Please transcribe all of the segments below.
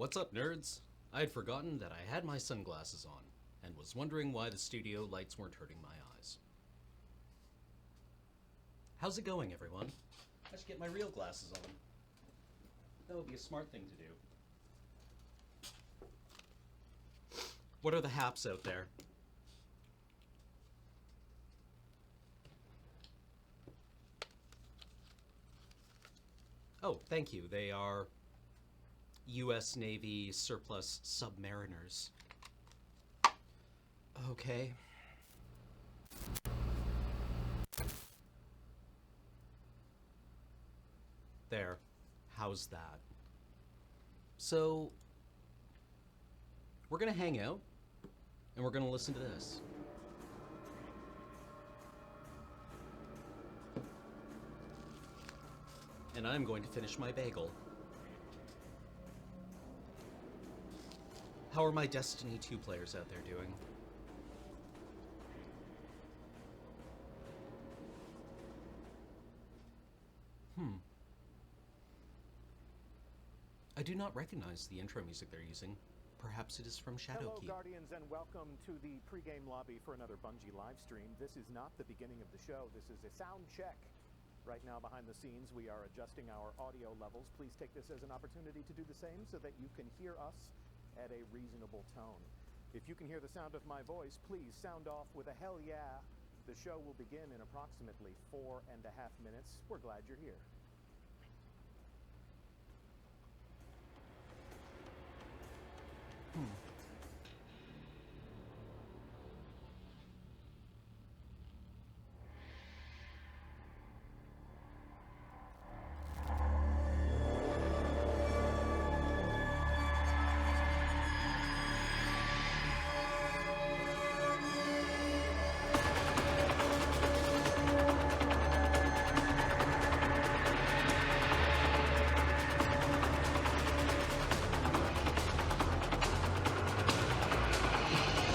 What's up, nerds? I had forgotten that I had my sunglasses on, and was wondering why the studio lights weren't hurting my eyes. How's it going, everyone? I should get my real glasses on. That would be a smart thing to do. What are the haps out there? Oh, thank you. They are U.S. Navy surplus submariners. Okay. There. How's that? So, we're gonna hang out, and we're gonna listen to this. And I'm going to finish my bagel. How are my Destiny 2 players out there doing? I do not recognize the intro music they're using. Perhaps it is from Shadowkeep. Hello, Guardians, and welcome to the pregame lobby for another Bungie live stream. This is not the beginning of the show. This is a sound check. Right now, behind the scenes, we are adjusting our audio levels. Please take this as an opportunity to do the same so that you can hear us at a reasonable tone. If you can hear the sound of my voice, please sound off with a hell yeah. The show will begin in approximately 4.5 minutes. We're glad you're here.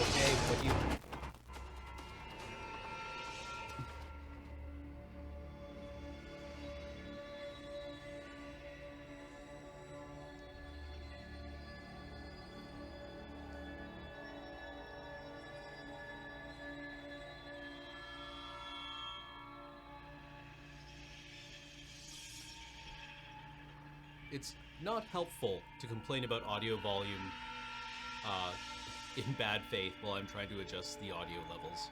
Okay, what do you... It's not helpful to complain about audio volume in bad faith while I'm trying to adjust the audio levels.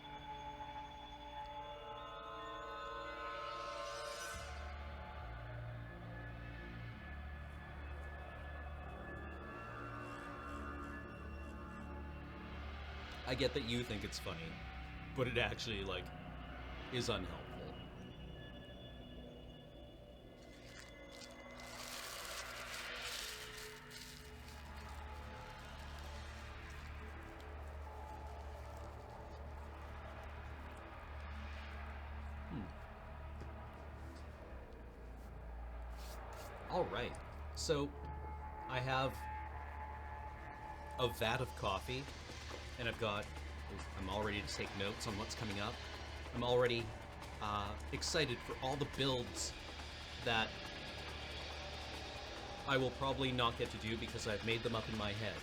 I get that you think it's funny, but it actually, like, is unhelpful. All right, so I have a vat of coffee, and I'm all ready to take notes on what's coming up. I'm already excited for all the builds that I will probably not get to do because I've made them up in my head.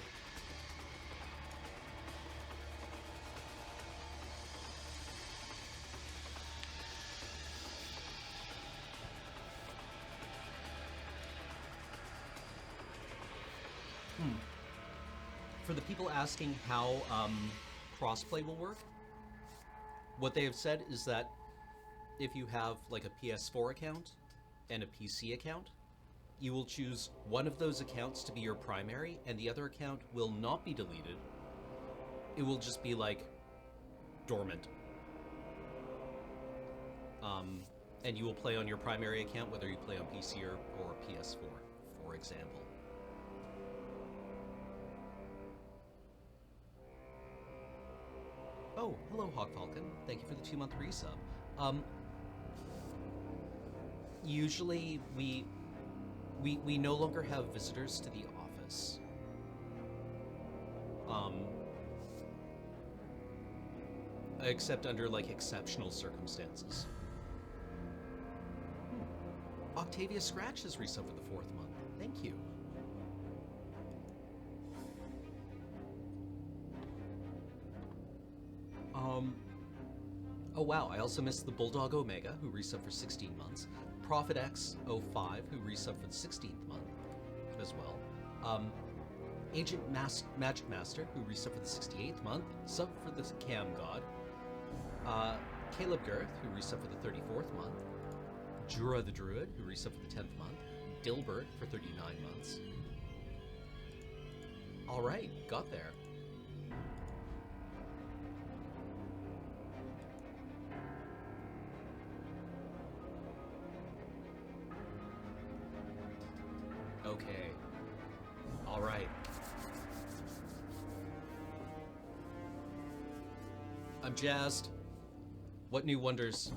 For the people asking how crossplay will work, what they have said is that if you have like a PS4 account and a PC account, you will choose one of those accounts to be your primary, and the other account will not be deleted. It will just be like dormant. And you will play on your primary account whether you play on PC or PS4, for example. Oh, hello, Hawk Falcon. Thank you for the 2-month resub. Usually we no longer have visitors to the office. Except under, like, exceptional circumstances. Octavia Scratch has resubbed for the 4th month. Thank you. Oh wow, I also missed the Bulldog Omega, who resubbed for 16 months. Prophet X05, who resubbed for the 16th month as well. Agent Magic Master, who resubbed for the 68th month, sub for the Cam God. Caleb Girth, who resubbed for the 34th month. Jura the Druid, who resubbed for the 10th month. Dilbert for 39 months. Alright, got there. Okay. Alright. I'm jazzed. What new wonders,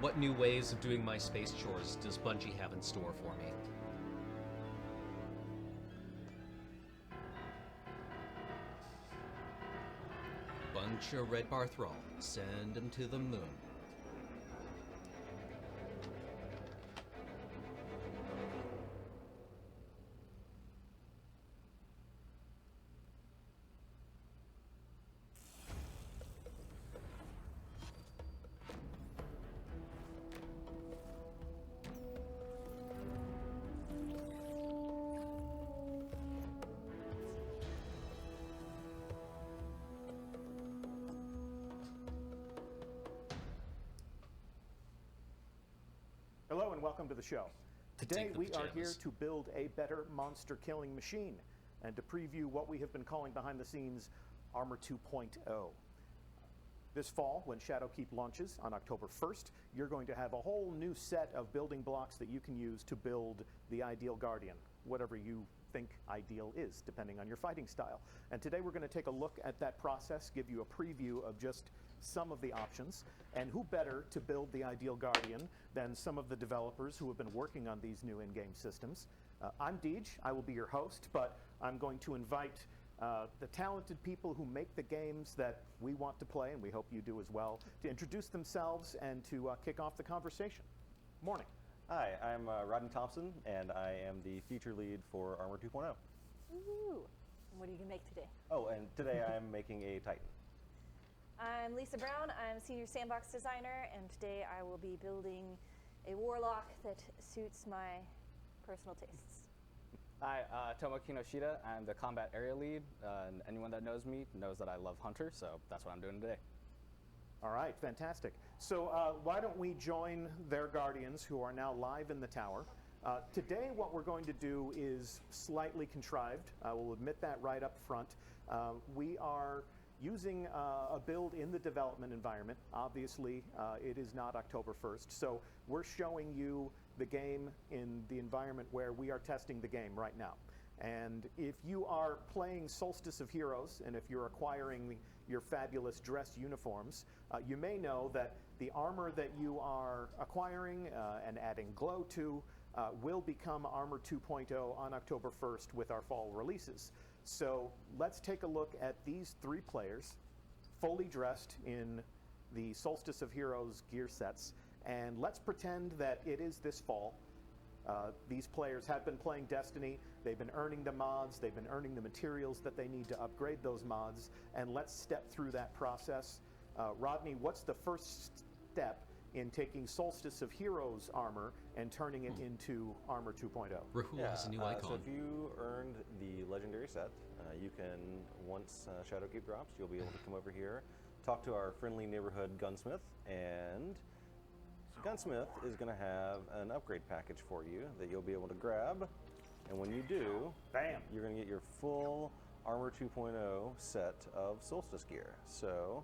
what new ways of doing my space chores does Bungie have in store for me? Bunch of Red Bar Thrall. Send him to the moon. Hello and welcome to the show. Today Take the we are here pajamas. to build a better monster killing machine and to preview what we have been calling behind the scenes Armour 2.0. This fall, when Shadowkeep launches on October 1st, you're going to have a whole new set of building blocks that you can use to build the ideal Guardian, whatever you think ideal is, depending on your fighting style. And today we're going to take a look at that process, give you a preview of just some of the options, and who better to build the ideal Guardian than some of the developers who have been working on these new in-game systems. I'm Deej, I will be your host, but I'm going to invite the talented people who make the games that we want to play, and we hope you do as well, to introduce themselves and to kick off the conversation. Morning. Hi, I'm Rodney Thompson, and I am the feature lead for Armour 2.0. Ooh. And what are you going to make today? Oh, and today I'm making a Titan. I'm Lisa Brown. I'm senior sandbox designer, and today I will be building a warlock that suits my personal tastes. Hi, Tomo Kinoshita. I'm the combat area lead, and anyone that knows me knows that I love Hunter, so that's what I'm doing today. All right, fantastic. So why don't we join their Guardians who are now live in the tower. Today what we're going to do is slightly contrived. I will admit that right up front. We are using a build in the development environment. Obviously, it is not October 1st, so we're showing you the game in the environment where we are testing the game right now. And if you are playing Solstice of Heroes, and if you're acquiring your fabulous dress uniforms, you may know that the armor that you are acquiring and adding glow to will become Armour 2.0 on October 1st with our fall releases. So let's take a look at these three players, fully dressed in the Solstice of Heroes gear sets, and let's pretend that it is this fall. These players have been playing Destiny, they've been earning the mods, they've been earning the materials that they need to upgrade those mods, and let's step through that process. Rodney, what's the first step in taking Solstice of Heroes armor and turning it into Armour 2.0? Rahul has a new icon. So if you earned the legendary set, you can, once Shadowkeep drops, you'll be able to come over here, talk to our friendly neighborhood gunsmith, and Gunsmith is going to have an upgrade package for you that you'll be able to grab, and when you do, bam, you're going to get your full Armour 2.0 set of Solstice gear. So,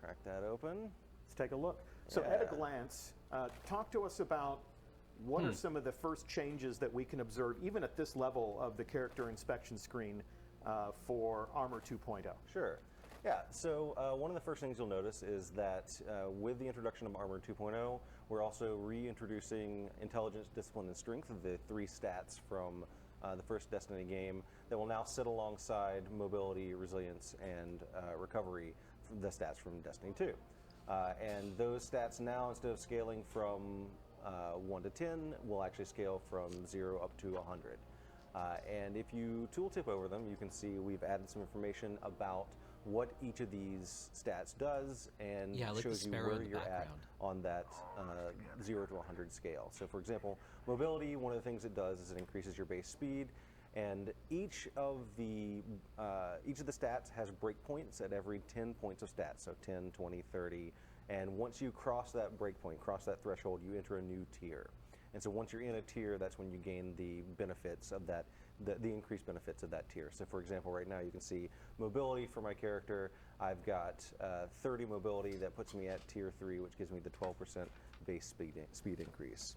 crack that open. Let's take a look. So at a glance, talk to us about what are some of the first changes that we can observe, even at this level of the character inspection screen for Armour 2.0. Sure. Yeah, so one of the first things you'll notice is that with the introduction of Armour 2.0, we're also reintroducing Intelligence, Discipline, and Strength, the three stats from the first Destiny game that will now sit alongside Mobility, Resilience, and Recovery, the stats from Destiny 2. And those stats now, instead of scaling from 1 to 10, will actually scale from 0 up to 100. And if you tooltip over them, you can see we've added some information about what each of these stats does and Yeah, I like the shows you sparrow where in the you're at background. on that 0 to 100 scale. So for example, mobility, one of the things it does is it increases your base speed, and each of the stats has breakpoints at every 10 points of stats, so 10, 20, 30, and once you cross that breakpoint, cross that threshold, you enter a new tier. And so once you're in a tier, that's when you gain the benefits of that, the increased benefits of that tier. So for example, right now you can see mobility for my character. I've got 30 mobility. That puts me at tier 3, which gives me the 12% base speed increase.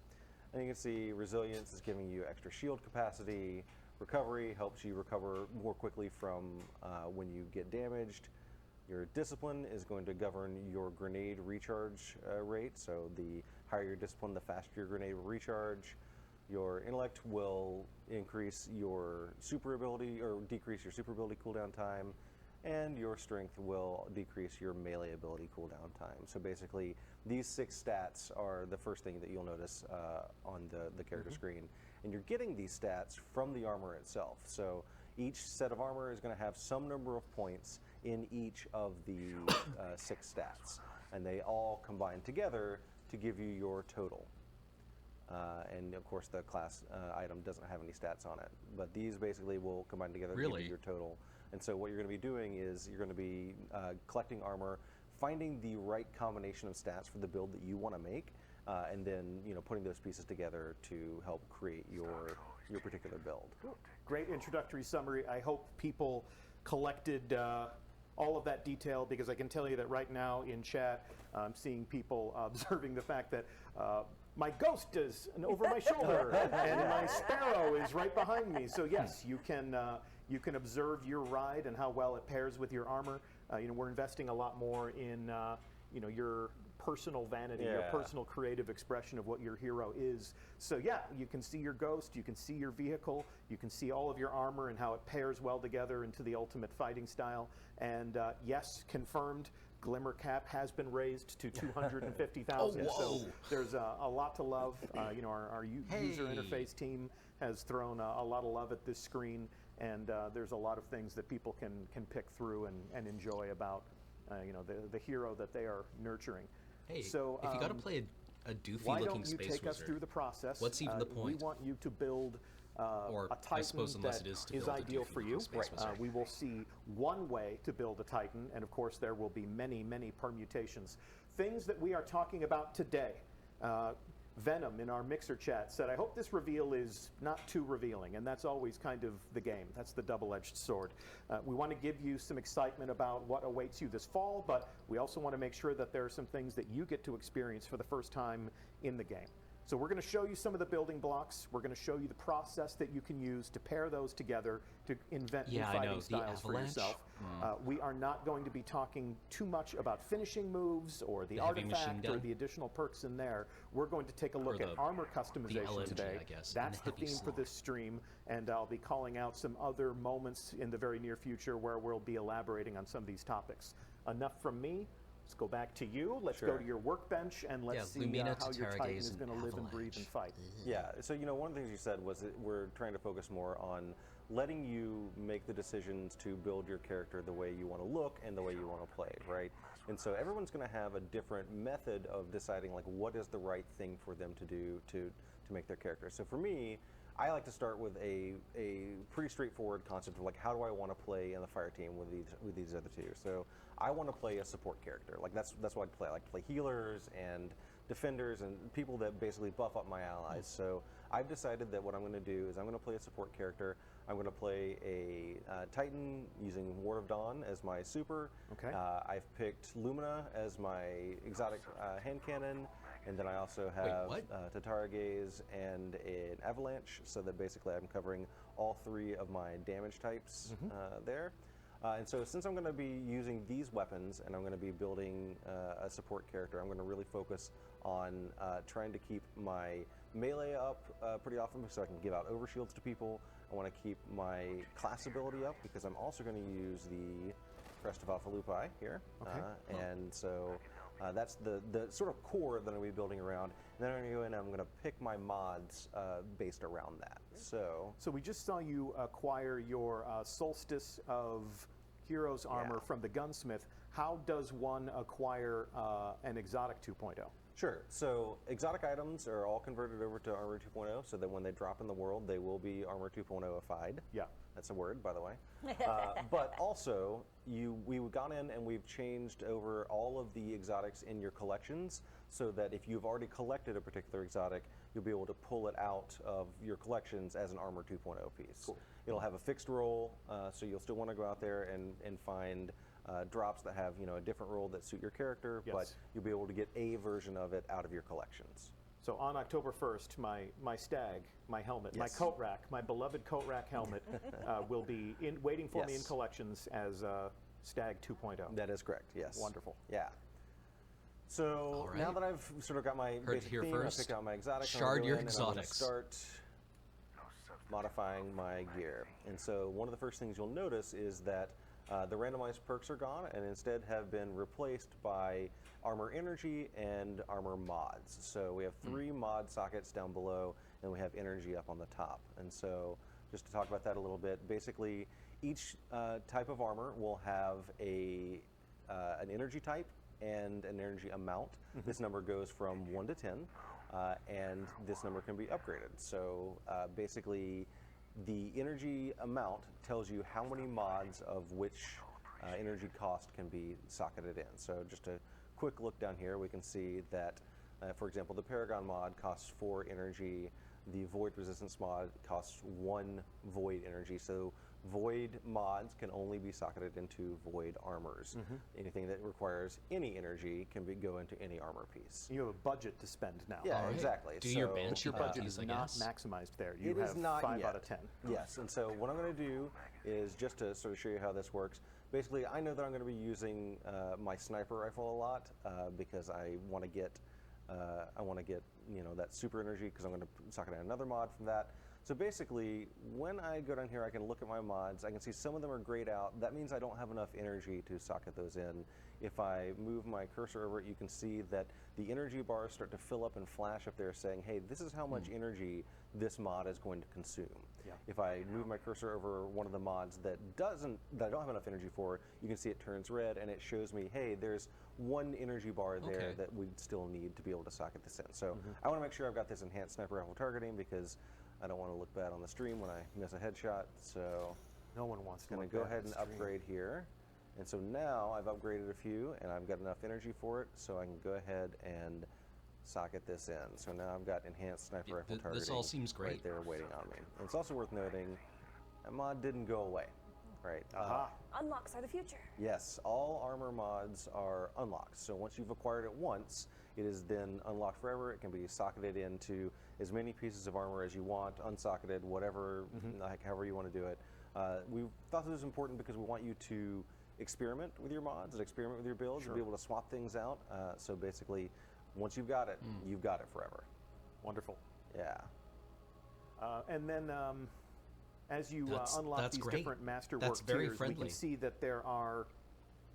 And you can see resilience is giving you extra shield capacity. Recovery helps you recover more quickly from when you get damaged. Your discipline is going to govern your grenade recharge rate. So the higher your discipline, the faster your grenade will recharge. Your intellect will increase your super ability or decrease your super ability cooldown time. And your strength will decrease your melee ability cooldown time. So basically, these 6 stats are the first thing that you'll notice on the character screen. And you're getting these stats from the armor itself. So each set of armor is going to have some number of points in each of the 6 stats. And they all combine together to give you your total. And of course, the class item doesn't have any stats on it. But these basically will combine together to give you your total. And so what you're going to be doing is you're going to be collecting armor, finding the right combination of stats for the build that you want to make, and then putting those pieces together to help create your particular build. Great introductory summary. I hope people collected all of that detail, because I can tell you that right now in chat, I'm seeing people observing the fact that my ghost is over my shoulder and my sparrow is right behind me. So yes, you can observe your ride and how well it pairs with your armor. We're investing a lot more in your personal vanity, your personal creative expression of what your hero is. So yeah, you can see your ghost, you can see your vehicle, you can see all of your armor and how it pairs well together into the ultimate fighting style. And yes, confirmed, Glimmer Cap has been raised to 250,000. So there's a lot to love. Our user interface team has thrown a lot of love at this screen, and there's a lot of things that people can pick through and enjoy about the hero that they are nurturing. Hey, so if you got to play a doofy why looking don't you space take us wizard, through the process? what's even the point? We want you to build Or a I suppose Titan unless that it is to is build a ideal doofy for looking you. space wizard. We will see one way to build a Titan, and of course there will be many, many permutations. Things that we are talking about today. Venom in our Mixer chat said, I hope this reveal is not too revealing, and that's always kind of the game. That's the double-edged sword. We want to give you some excitement about what awaits you this fall, but we also want to make sure that there are some things that you get to experience for the first time in the game. So we're going to show you some of the building blocks. We're going to show you the process that you can use to pair those together to invent new fighting styles for yourself. We are not going to be talking too much about finishing moves or the artifact or the additional perks in there. We're going to take a look at armor customization today. That's the theme for this stream, and I'll be calling out some other moments in the very near future where we'll be elaborating on some of these topics. Enough from me. Let's go back to you. Let's go to your workbench, and let's see how your Titan is going to live and breathe and fight. Yeah, so one of the things you said was that we're trying to focus more on letting you make the decisions to build your character the way you want to look and the way you want to play, right? And so everyone's going to have a different method of deciding what is the right thing for them to do to make their character. So for me, I like to start with a pretty straightforward concept of how do I want to play in the fire team with these other two. So I want to play a support character. That's what I play. I like to play healers and defenders and people that basically buff up my allies. So I've decided that what I'm going to do is I'm going to play a support character. I'm going to play a Titan using Ward of Dawn as my super. Okay. I've picked Lumina as my exotic hand cannon. And then I also have Tatara Gaze and an Avalanche, so that basically I'm covering all 3 of my damage types there. And so since I'm going to be using these weapons and I'm going to be building a support character, I'm going to really focus on trying to keep my melee up pretty often so I can give out overshields to people. I want to keep my class ability up because I'm also going to use the Crest of Alphalupi here. And so that's the sort of core that I'm going to be building around. And then I'm going to go in and I'm going to pick my mods based around that. So we just saw you acquire your Solstice of Hero's armor Yeah. from the gunsmith. How does one acquire an exotic 2.0? Sure. So exotic items are all converted over to Armor 2.0, so that when they drop in the world, they will be Armor 2.0ified. Yeah. That's a word, by the way. But also, we've gone in and we've changed over all of the exotics in your collections, so that if you've already collected a particular exotic, you'll be able to pull it out of your collections as an Armor 2.0 piece. Cool. It'll have a fixed roll, so you'll still want to go out there and find drops that have a different role that suit your character, Yes. but you'll be able to get a version of it out of your collections. So on October 1st, my stag, my helmet, my Yes. coat rack, my beloved coat rack helmet will be waiting for me in Yes. collections as Stag 2.0. That is correct, yes. Wonderful. Yeah. So All right. now that I've sort of got my Heard it basic here theme, first. I picked out my exotics, I'm Shard gonna go your in and I'm gonna exotics. start modifying my gear. And so one of the first things you'll notice is that the randomized perks are gone and instead have been replaced by armor energy and armor mods. So we have 3 mod sockets down below and we have energy up on the top. And so just to talk about that a little bit, basically each type of armor will have an energy type and an energy amount. This number goes from 1 to 10, and this number can be upgraded. So basically, the energy amount tells you how many mods of which energy cost can be socketed in. So just a quick look down here, we can see that, for example, the Paragon mod costs 4 energy. The Void Resistance mod costs 1 Void energy. So Void mods can only be socketed into Void armors. Anything that requires any energy can go into any armor piece. You have a budget to spend now. Yeah, All right. exactly. Do your So, bench Your budget abilities, is I not guess. maximized there. You It have is not 5 yet. out of 10. Yes, and so what I'm going to do is just to sort of show you how this works. Basically, I know that I'm going to be using my sniper rifle a lot because I want to get that super energy because I'm going to socket in another mod from that. So basically, when I go down here, I can look at my mods. I can see some of them are grayed out. That means I don't have enough energy to socket those in. If I move my cursor over it, you can see that the energy bars start to fill up and flash up there saying, hey, this is how much energy this mod is going to consume. Yeah. If I move my cursor over one of the mods that I don't have enough energy for, you can see it turns red and it shows me, hey, there's 1 energy bar there Okay. that we still need to be able to socket this in. So I want to make sure I've got this enhanced sniper rifle targeting because I don't want to look bad on the stream when I miss a headshot. So No one wants to I'm going look to go bad ahead on and the stream. upgrade here. And so now I've upgraded a few and I've got enough energy for it, so I can go ahead and socket this in. So now I've got enhanced sniper rifle This targeting all seems right great. there waiting on me. And it's also worth noting that mod didn't go away. Right. Aha. Unlocks are the future. Yes, all armor mods are unlocked. So once you've acquired it once, it is then unlocked forever. It can be socketed into as many pieces of armor as you want, unsocketed, whatever, like however you want to do it. We thought this was important because we want you to experiment with your mods and experiment with your builds and be able to swap things out. So basically, once you've got it, you've got it forever. Wonderful. Yeah. And then as you unlock That's these great. different masterwork That's very tiers, we friendly. can see that there are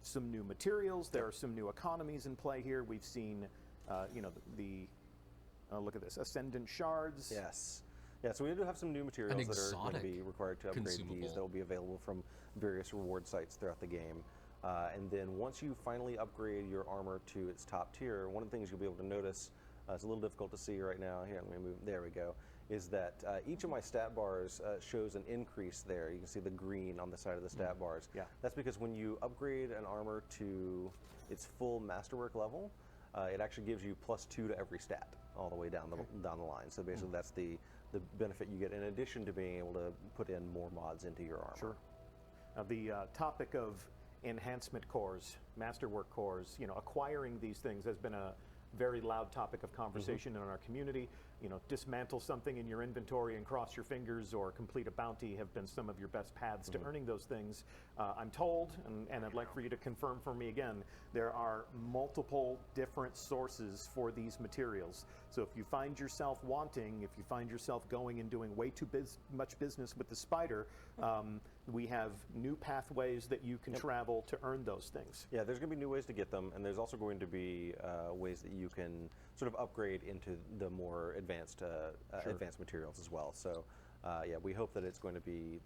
some new materials. There are some new economies in play here. We've seen, look at this, Ascendant Shards. Yes. Yeah, so we do have some new materials that are going to exotic be required to upgrade these consumable. that will be available from various reward sites throughout the game. And then once you finally upgrade your armor to its top tier, one of the things you'll be able to notice, it's a little difficult to see right now, here, let me move, there we go, is that each of my stat bars shows an increase there. You can see the green on the side of the stat bars. Yeah. That's because when you upgrade an armor to its full masterwork level, it actually gives you +2 to every stat all the way down the line. So basically that's the benefit you get in addition to being able to put in more mods into your armor. Sure. Now the topic of enhancement cores, masterwork cores, acquiring these things has been a very loud topic of conversation in our community. Dismantle something in your inventory and cross your fingers or complete a bounty have been some of your best paths to earning those things. I'm told, and I'd like for you to confirm for me again, there are multiple different sources for these materials. So if you find yourself wanting, if you find yourself going and doing way too much business with the spider, we have new pathways that you can travel to earn those things. Yeah, there's going to be new ways to get them, and there's also going to be ways that you can sort of upgrade into the more advanced advanced materials as well. So yeah, we hope that it's going to be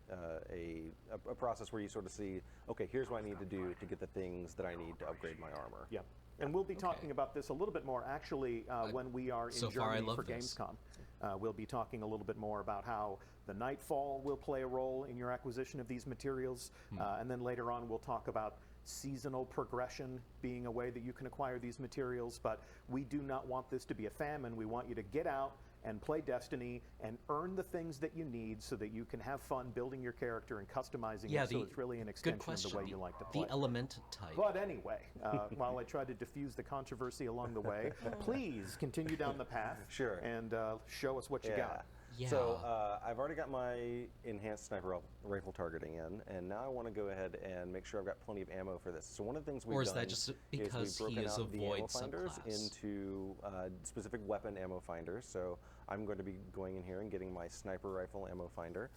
a process where you sort of see, okay, here's what I need to do to get the things that I need to upgrade my armor. Yeah. And we'll be talking about this a little bit more, actually, when we are in so far, Germany I love for this. Gamescom. We'll be talking a little bit more about how the Nightfall will play a role in your acquisition of these materials. And then later on, we'll talk about seasonal progression being a way that you can acquire these materials. But we do not want this to be a famine. We want you to get out and play Destiny and earn the things that you need so that you can have fun building your character and customizing it so it's really an extension of the way you like to play. The element type. But anyway, while I try to diffuse the controversy along the way, please continue down the path and show us what you got. Yeah. So I've already got my enhanced sniper rifle targeting in, and now I want to go ahead and make sure I've got plenty of ammo for this. So one of the things we've done is that just because we've broken he is a out the ammo void finders subclass? into specific weapon ammo finders. So I'm going to be going in here and getting my sniper rifle ammo finder.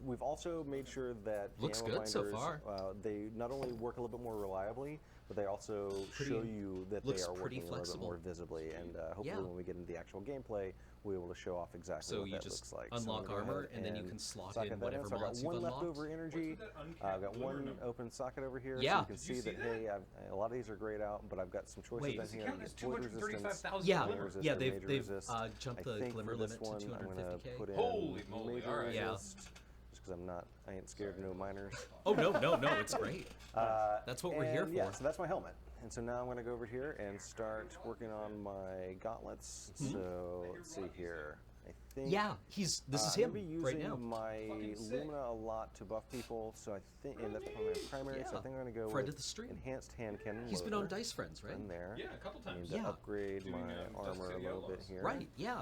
We've also made sure that the Looks ammo good so finders, far. they not only work a little bit more reliably, but they also show you that they are working a little bit more visibly. And hopefully when we get into the actual gameplay, we'll be able to show off exactly what that looks like. So you just unlock armor, and then you can slot in whatever mods you've unlocked. I've got one leftover energy. I've got one open socket over here. Yeah. So you can see that, hey, a lot of these are grayed out, but I've got some choices in here. Void resistance, yeah, flame resist, yeah, or they've major resist. jumped I the think glimmer for this limit to one, I'm 250k. put in Holy moly, major all right. resist, just because I ain't scared of no miners. Oh no, it's great. That's what we're here for. Yeah, so that's my helmet. And so now I'm going to go over here and start working on my gauntlets. So let's see here. I think this is I'm him gonna be right using now. my Lumina a lot to buff people. So I think, and that's my primary. So I think I'm going to go Friend with of the stream. enhanced hand cannon. He's been on Dice Friends, right? In there. Yeah, a couple times. I need to upgrade my armor a little bit here. Right, yeah.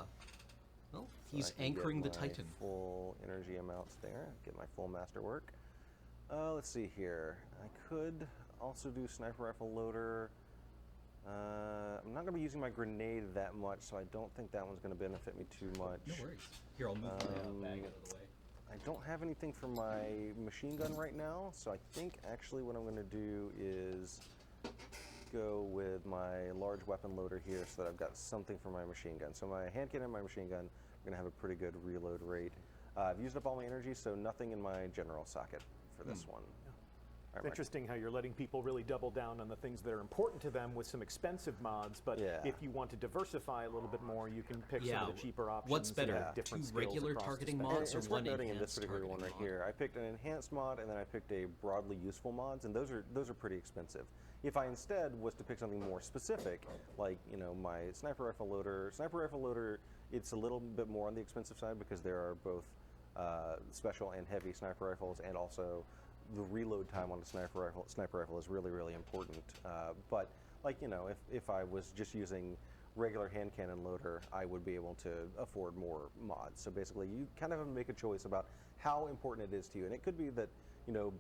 Well, So he's I can anchoring the get my Titan. Full energy amounts there. Get my full masterwork. Let's see here. I could also do sniper rifle loader. I'm not going to be using my grenade that much, so I don't think that one's going to benefit me too much. No worries. Here, I'll move my bag out of the way. I don't have anything for my machine gun right now, so I think actually what I'm going to do is go with my large weapon loader here so that I've got something for my machine gun. So my hand cannon and my machine gun are going to have a pretty good reload rate. I've used up all my energy, so nothing in my general socket for this one. It's interesting how you're letting people really double down on the things that are important to them with some expensive mods, but if you want to diversify a little bit more, you can pick some of the cheaper options. What's better, different two skills regular across the targeting spectrum. mods or it's one worth noting in this enhanced particular one targeting right mod? here. I picked an enhanced mod and then I picked a broadly useful mods, and those are pretty expensive. If I instead was to pick something more specific, like my sniper rifle loader, it's a little bit more on the expensive side because there are both special and heavy sniper rifles, and also the reload time on the sniper rifle is really, really important. But if I was just using regular hand cannon loader, I would be able to afford more mods. So basically, you kind of have to make a choice about how important it is to you, and it could be that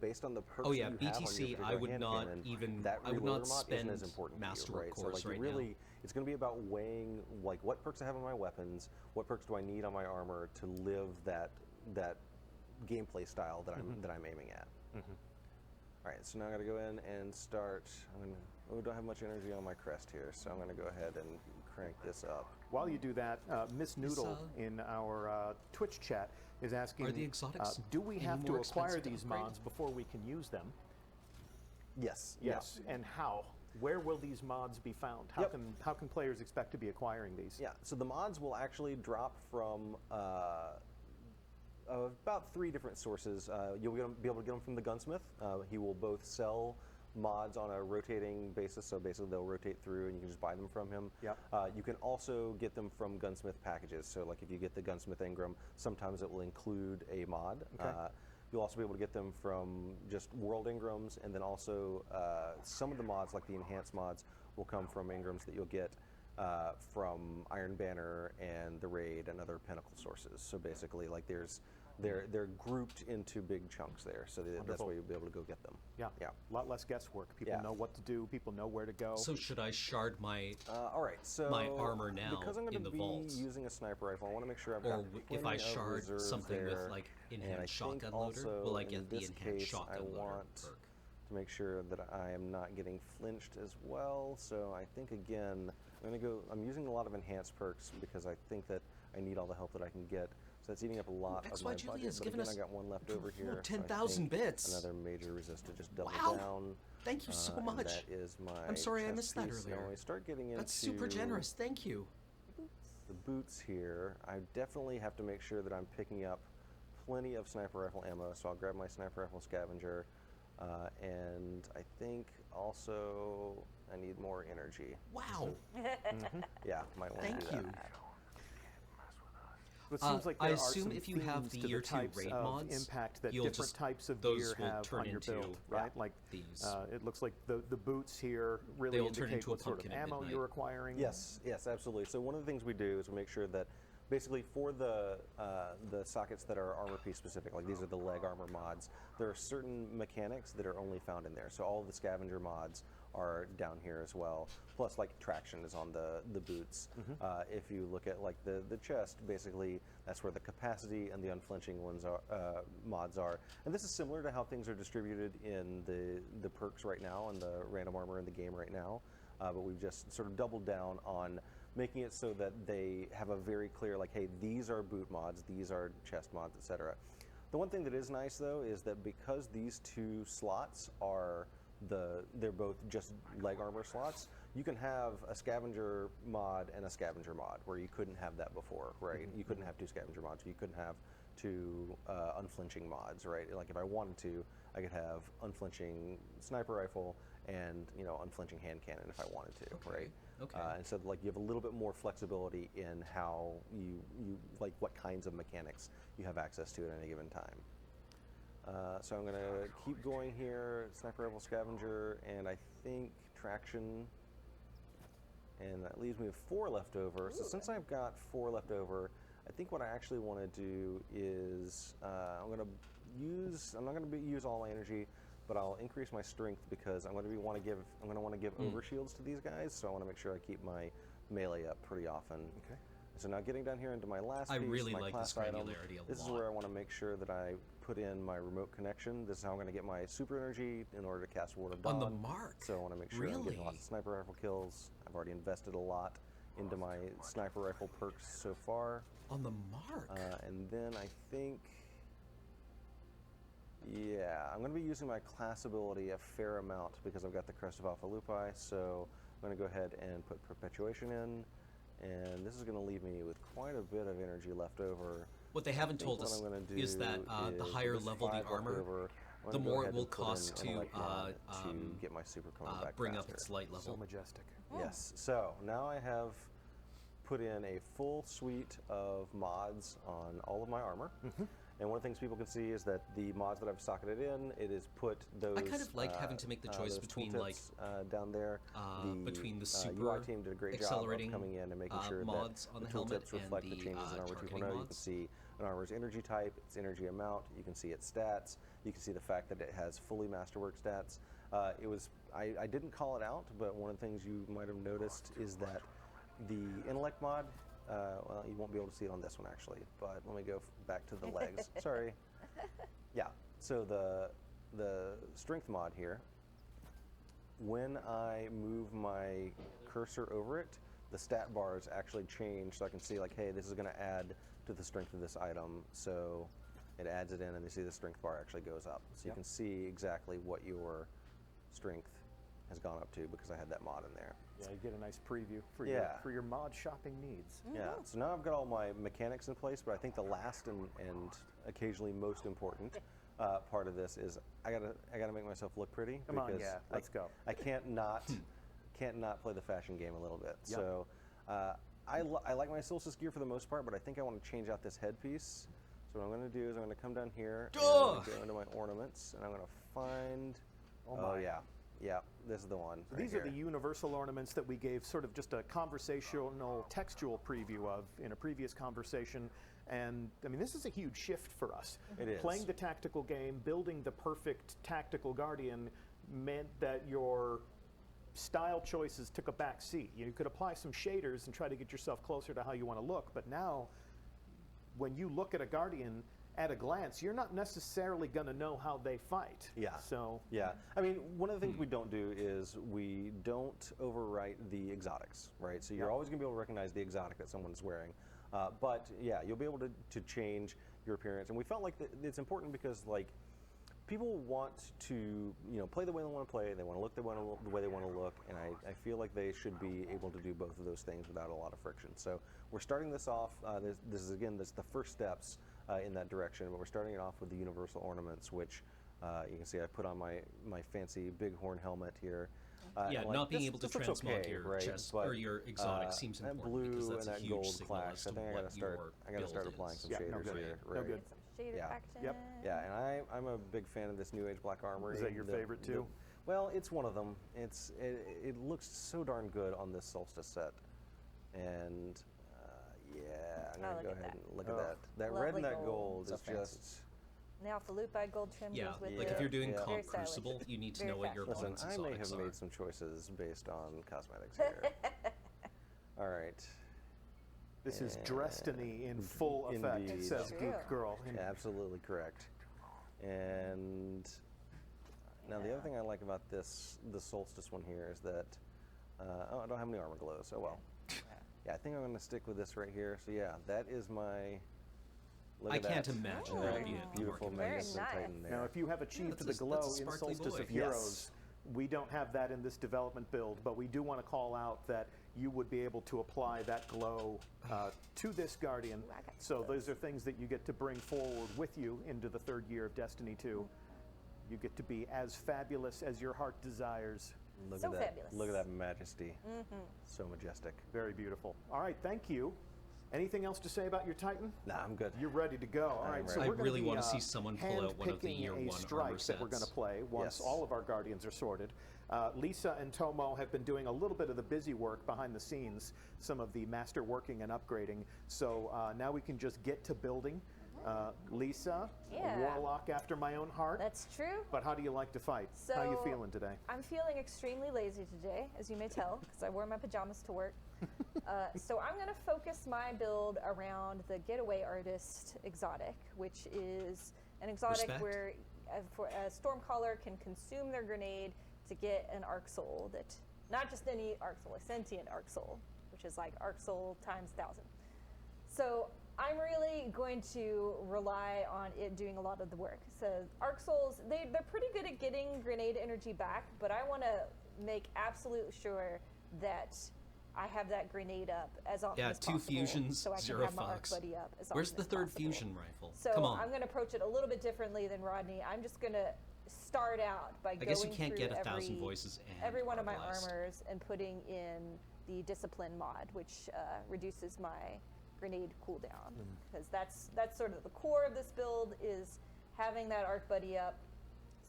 based on the perks that you have on your BTC, particular I would hand not cannon, even. that I would reloader not mod spend isn't as important master to you, right? So course like right really, now. it's going to be about weighing what perks I have on my weapons, what perks do I need on my armor to live that gameplay style that I'm aiming at. All right, so now I got to go in and start. We don't have much energy on my crest here, so I'm going to go ahead and crank this up. While you do that, Miss Noodle in our Twitch chat is asking, Are the exotics do we any have to more acquire expensive to these upgrade? mods before we can use them? Yes. Yes. And how? Where will these mods be found? How can players expect to be acquiring these? Yeah. So the mods will actually drop from about 3 different sources. You'll be able to get them from the gunsmith. He will both sell mods on a rotating basis, so basically they'll rotate through and you can just buy them from him. You can also get them from gunsmith packages. So like if you get the gunsmith Engram, sometimes it will include a mod. You'll also be able to get them from just world Engrams, and then also some of the mods, like the enhanced mods, will come from Engrams that you'll get from Iron Banner and the Raid and other Pinnacle sources. So basically, like they're grouped into big chunks there, so that's where you'll be able to go get them. Yeah. A lot less guesswork. People know what to do. People know where to go. So should I shard my all right, so my armor now because I'm going in to the be vault? using a sniper rifle, I want to make sure I've Or got if plenty I of shard reserves something there. with like And I enhanced think shotgun loader, also will I in get the this enhanced case, shotgun I loader want perk? to make sure that I am not getting flinched as well. So I think again, I'm using a lot of enhanced perks because I think that I need all the help that I can get. So that's eating up a lot of XY my Julia budget. has But given again, us I got one left over here. so I 10,000 think bits. Another major resist to just double Wow. down. Thank you so and much. that is my I'm sorry I chest missed that piece. Now earlier. when we start getting into That's super generous. Thank you. the boots here, I definitely have to make sure that I'm picking up plenty of sniper rifle ammo. So I'll grab my sniper rifle scavenger. And I think also I need more energy. Wow. Yeah, might want to Thank do that. you. It seems like I there are assume some if you have themes the to year the 2 types raid of mods, impact that you'll different just, types of those gear will have turn on your into build, right? Like these. it looks like the boots here really They'll turn indicate into a what sort of pumpkin at ammo midnight. you're requiring. Yes, yes, absolutely. So one of the things we do is we make sure that basically for the sockets that are armor piece specific, like these are the leg armor mods, there are certain mechanics that are only found in there. So all of the scavenger mods are down here as well. Plus, like traction is on the boots. If you look at like the chest, basically that's where the capacity and the unflinching ones are mods are. And this is similar to how things are distributed in the perks right now and the random armor in the game right now. But we've just sort of doubled down on making it so that they have a very clear, like, hey, these are boot mods, these are chest mods, etc. The one thing that is nice though is that because these two slots are they're both just leg armor slots, you can have a scavenger mod and a scavenger mod where you couldn't have that before, right? You couldn't have two scavenger mods, you couldn't have two unflinching mods, right? Like if I wanted to, I could have unflinching sniper rifle and unflinching hand cannon if I wanted to, right? Okay. And so like you have a little bit more flexibility in how you like what kinds of mechanics you have access to at any given time. So I'm going to keep going here, sniper rifle scavenger, and I think traction, and that leaves me with 4 left over. So since I've got 4 left over, I think what I actually want to do is I'm not going to use all my energy, but I'll increase my strength because I'm going to want to give overshields to these guys. So I want to make sure I keep my melee up pretty often. Okay. So now getting down here into my last I piece, really my like class this item, granularity a this is lot. where I want to make sure that I put in my remote connection. This is how I'm going to get my super energy in order to cast Ward of Dawn. On the mark. So I want to make sure I'm getting lots of sniper rifle kills. I've already invested a lot into my sniper rifle perks so far. On the mark. And then I think, yeah, I'm going to be using my class ability a fair amount because I've got the Crest of Alpha Lupi. So I'm going to go ahead and put Perpetuation in. And this is going to leave me with quite a bit of energy left over. What they haven't told us is that the higher level the armor, the more it will cost to get my super coming back bring faster. up its light level. So majestic. Yes. So now I have put in a full suite of mods on all of my armor. And one of the things people can see is that the mods that I've socketed in, it is put those. I kind of like having to make the choice those between tooltips, down there. between the UI super team did a great job of accelerating coming in and making sure mods that on the the helmet tooltips reflect and the the changes in Armor targeting 2.0. You can mods. see an armor's energy type, its energy amount. You can see its stats. You can see the fact that it has fully masterwork stats. I didn't call it out, but one of the things you might have noticed is that the intellect mod. Well, you won't be able to see it on this one actually, but let me go back to the legs. Sorry. Yeah. So the strength mod here. When I move my cursor over it, the stat bars actually change, so I can see like, hey, this is going to add to the strength of this item. So it adds it in, and you see the strength bar actually goes up. So you can see exactly what your strength has gone up to because I had that mod in there. Yeah, you get a nice preview for your mod shopping needs. Yeah, so now I've got all my mechanics in place, but I think the last and occasionally most important part of this is I gotta make myself look pretty. Come on, yeah, let's go. I can't not play the fashion game a little bit. Yep. So I like my Solstice gear for the most part, but I think I want to change out this headpiece. So what I'm going to do is I'm going to come down here and I'm gonna go into my ornaments, and I'm going to find. Oh yeah. Yeah, this is the one. So right these here. are the universal ornaments that we gave sort of just a conversational, textual preview of in a previous conversation. And I mean, this is a huge shift for us. It is. Playing the tactical game, building the perfect tactical guardian meant that your style choices took a back seat. You could apply some shaders and try to get yourself closer to how you want to look. But now, when you look at a guardian, at a glance, you're not necessarily going to know how they fight. Yeah. So. Yeah. I mean, one of the things we don't do is we don't overwrite the exotics, right? So you're always going to be able to recognize the exotic that someone's wearing. But yeah, you'll be able to change your appearance. And we felt like it's important because like people want to play the way they want to play. They want to look the way they want to look. And I feel like they should be able to do both of those things without a lot of friction. So we're starting this off. This is the first steps in that direction. But we're starting it off with the universal ornaments, which you can see I put on my fancy bighorn helmet here. Yeah, and, like, not being this- able to this looks transmog okay, your right? chest But, or your exotic seems that important because blue that's and a that huge gold signal clash. as I to think I what gotta start. your I gotta start build applying is. some Yeah, no shaders good. here. No Right. good. Some shaded Yeah. action. Yep. Yeah, and I'm a big fan of this New Age black armor. Is that your favorite too? Well, it's one of them. It looks so darn good on this solstice set, and yeah, I'm gonna look go at ahead that. and look at Oh. that. That red Lovely and that gold. gold So is fancy. just. And the alpha lupite gold trim Yeah, goes with like it. if you're doing Yeah. Very comp stylish. Crucible, you need to Very know what your fashionable. Listen, opponent's I may exotics have are. made some choices based on cosmetics here. All right. This is And- Destiny in full effect, Indeed. says True. Geek Girl. And Absolutely correct. And now the other thing I like about the solstice one here is that I don't have any armor glows. Oh well. Yeah, I think I'm going to stick with this right here. So yeah, that is my. Look I at can't that. imagine that that would be a beautiful market Very magnificent nice. Titan there. Now, if you have achieved that's the a glow in sparkly Solstice boy. of Yes. Heroes, we don't have that in this development build, but we do want to call out that you would be able to apply that glow to this Guardian. Ooh, I got So those. those are things that you get to bring forward with you into the third year of Destiny 2. You get to be as fabulous as your heart desires. Look So at that. fabulous. Look at that majesty. So majestic. Very beautiful. All right, thank you. Anything else to say about your Titan? Nah, I'm good. You're ready to go. All I'm right, so ready. we're I gonna really be, wanna see someone pull out one of the handpicking year a one strike armor that we're going to sets. play once Yes. all of our Guardians are sorted. Lisa and Tomo have been doing a little bit of the busy work behind the scenes, some of the master working and upgrading. So now we can just get to building. Lisa, Yeah. a warlock after my own heart. That's true. But how do you like to fight? How you So- feeling today? I'm feeling extremely lazy today, as you may tell, because I wore my pajamas to work. So I'm going to focus my build around the Getaway Artist exotic, which is an exotic Respect. where a Stormcaller can consume their grenade to get an Arc Soul that, not just any Arc Soul, a sentient Arc Soul, which is like Arc Soul times 1,000. So I'm really going to rely on it doing a lot of the work. So Arc Souls, they're pretty good at getting grenade energy back, but I want to make absolute sure that I have that grenade up as often Yeah, as 2 possible, fusions, so I can 0 have my Arc Fox. Buddy up as Where's often the as third possible. fusion rifle? So Come on. I'm going to approach it a little bit differently than Rodney. I'm just going to start out by I going guess you can't through get 1,000 voices and every one of my Arbalest. armors and putting in the Discipline mod, which reduces my grenade cooldown, because that's sort of the core of this build, is having that Arc Buddy up.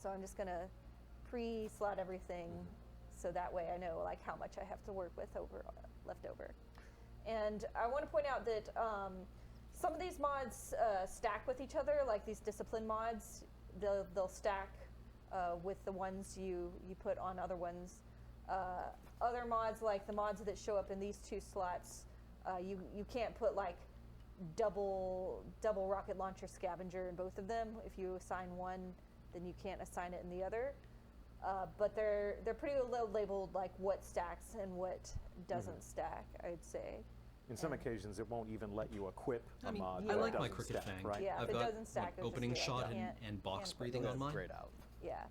So I'm just going to pre-slot everything so that way I know like how much I have to work with left over. And I want to point out that some of these mods stack with each other, like these Discipline mods. They'll stack with the ones you put on other ones. Other mods, like the mods that show up in these 2 slots, you can't put like double rocket launcher scavenger in both of them. If you assign one, then you can't assign it in the other. But they're pretty well labeled, like what stacks and what doesn't stack, I'd say. In some occasions, it won't even let you equip a I mean, mod. I that like my doesn't Crooked stack, Fang. right? Yeah, if I've it got doesn't stack, like, it'll just opening be like, shot can't- and box can't breathing put on mine. Grayed out. Yeah,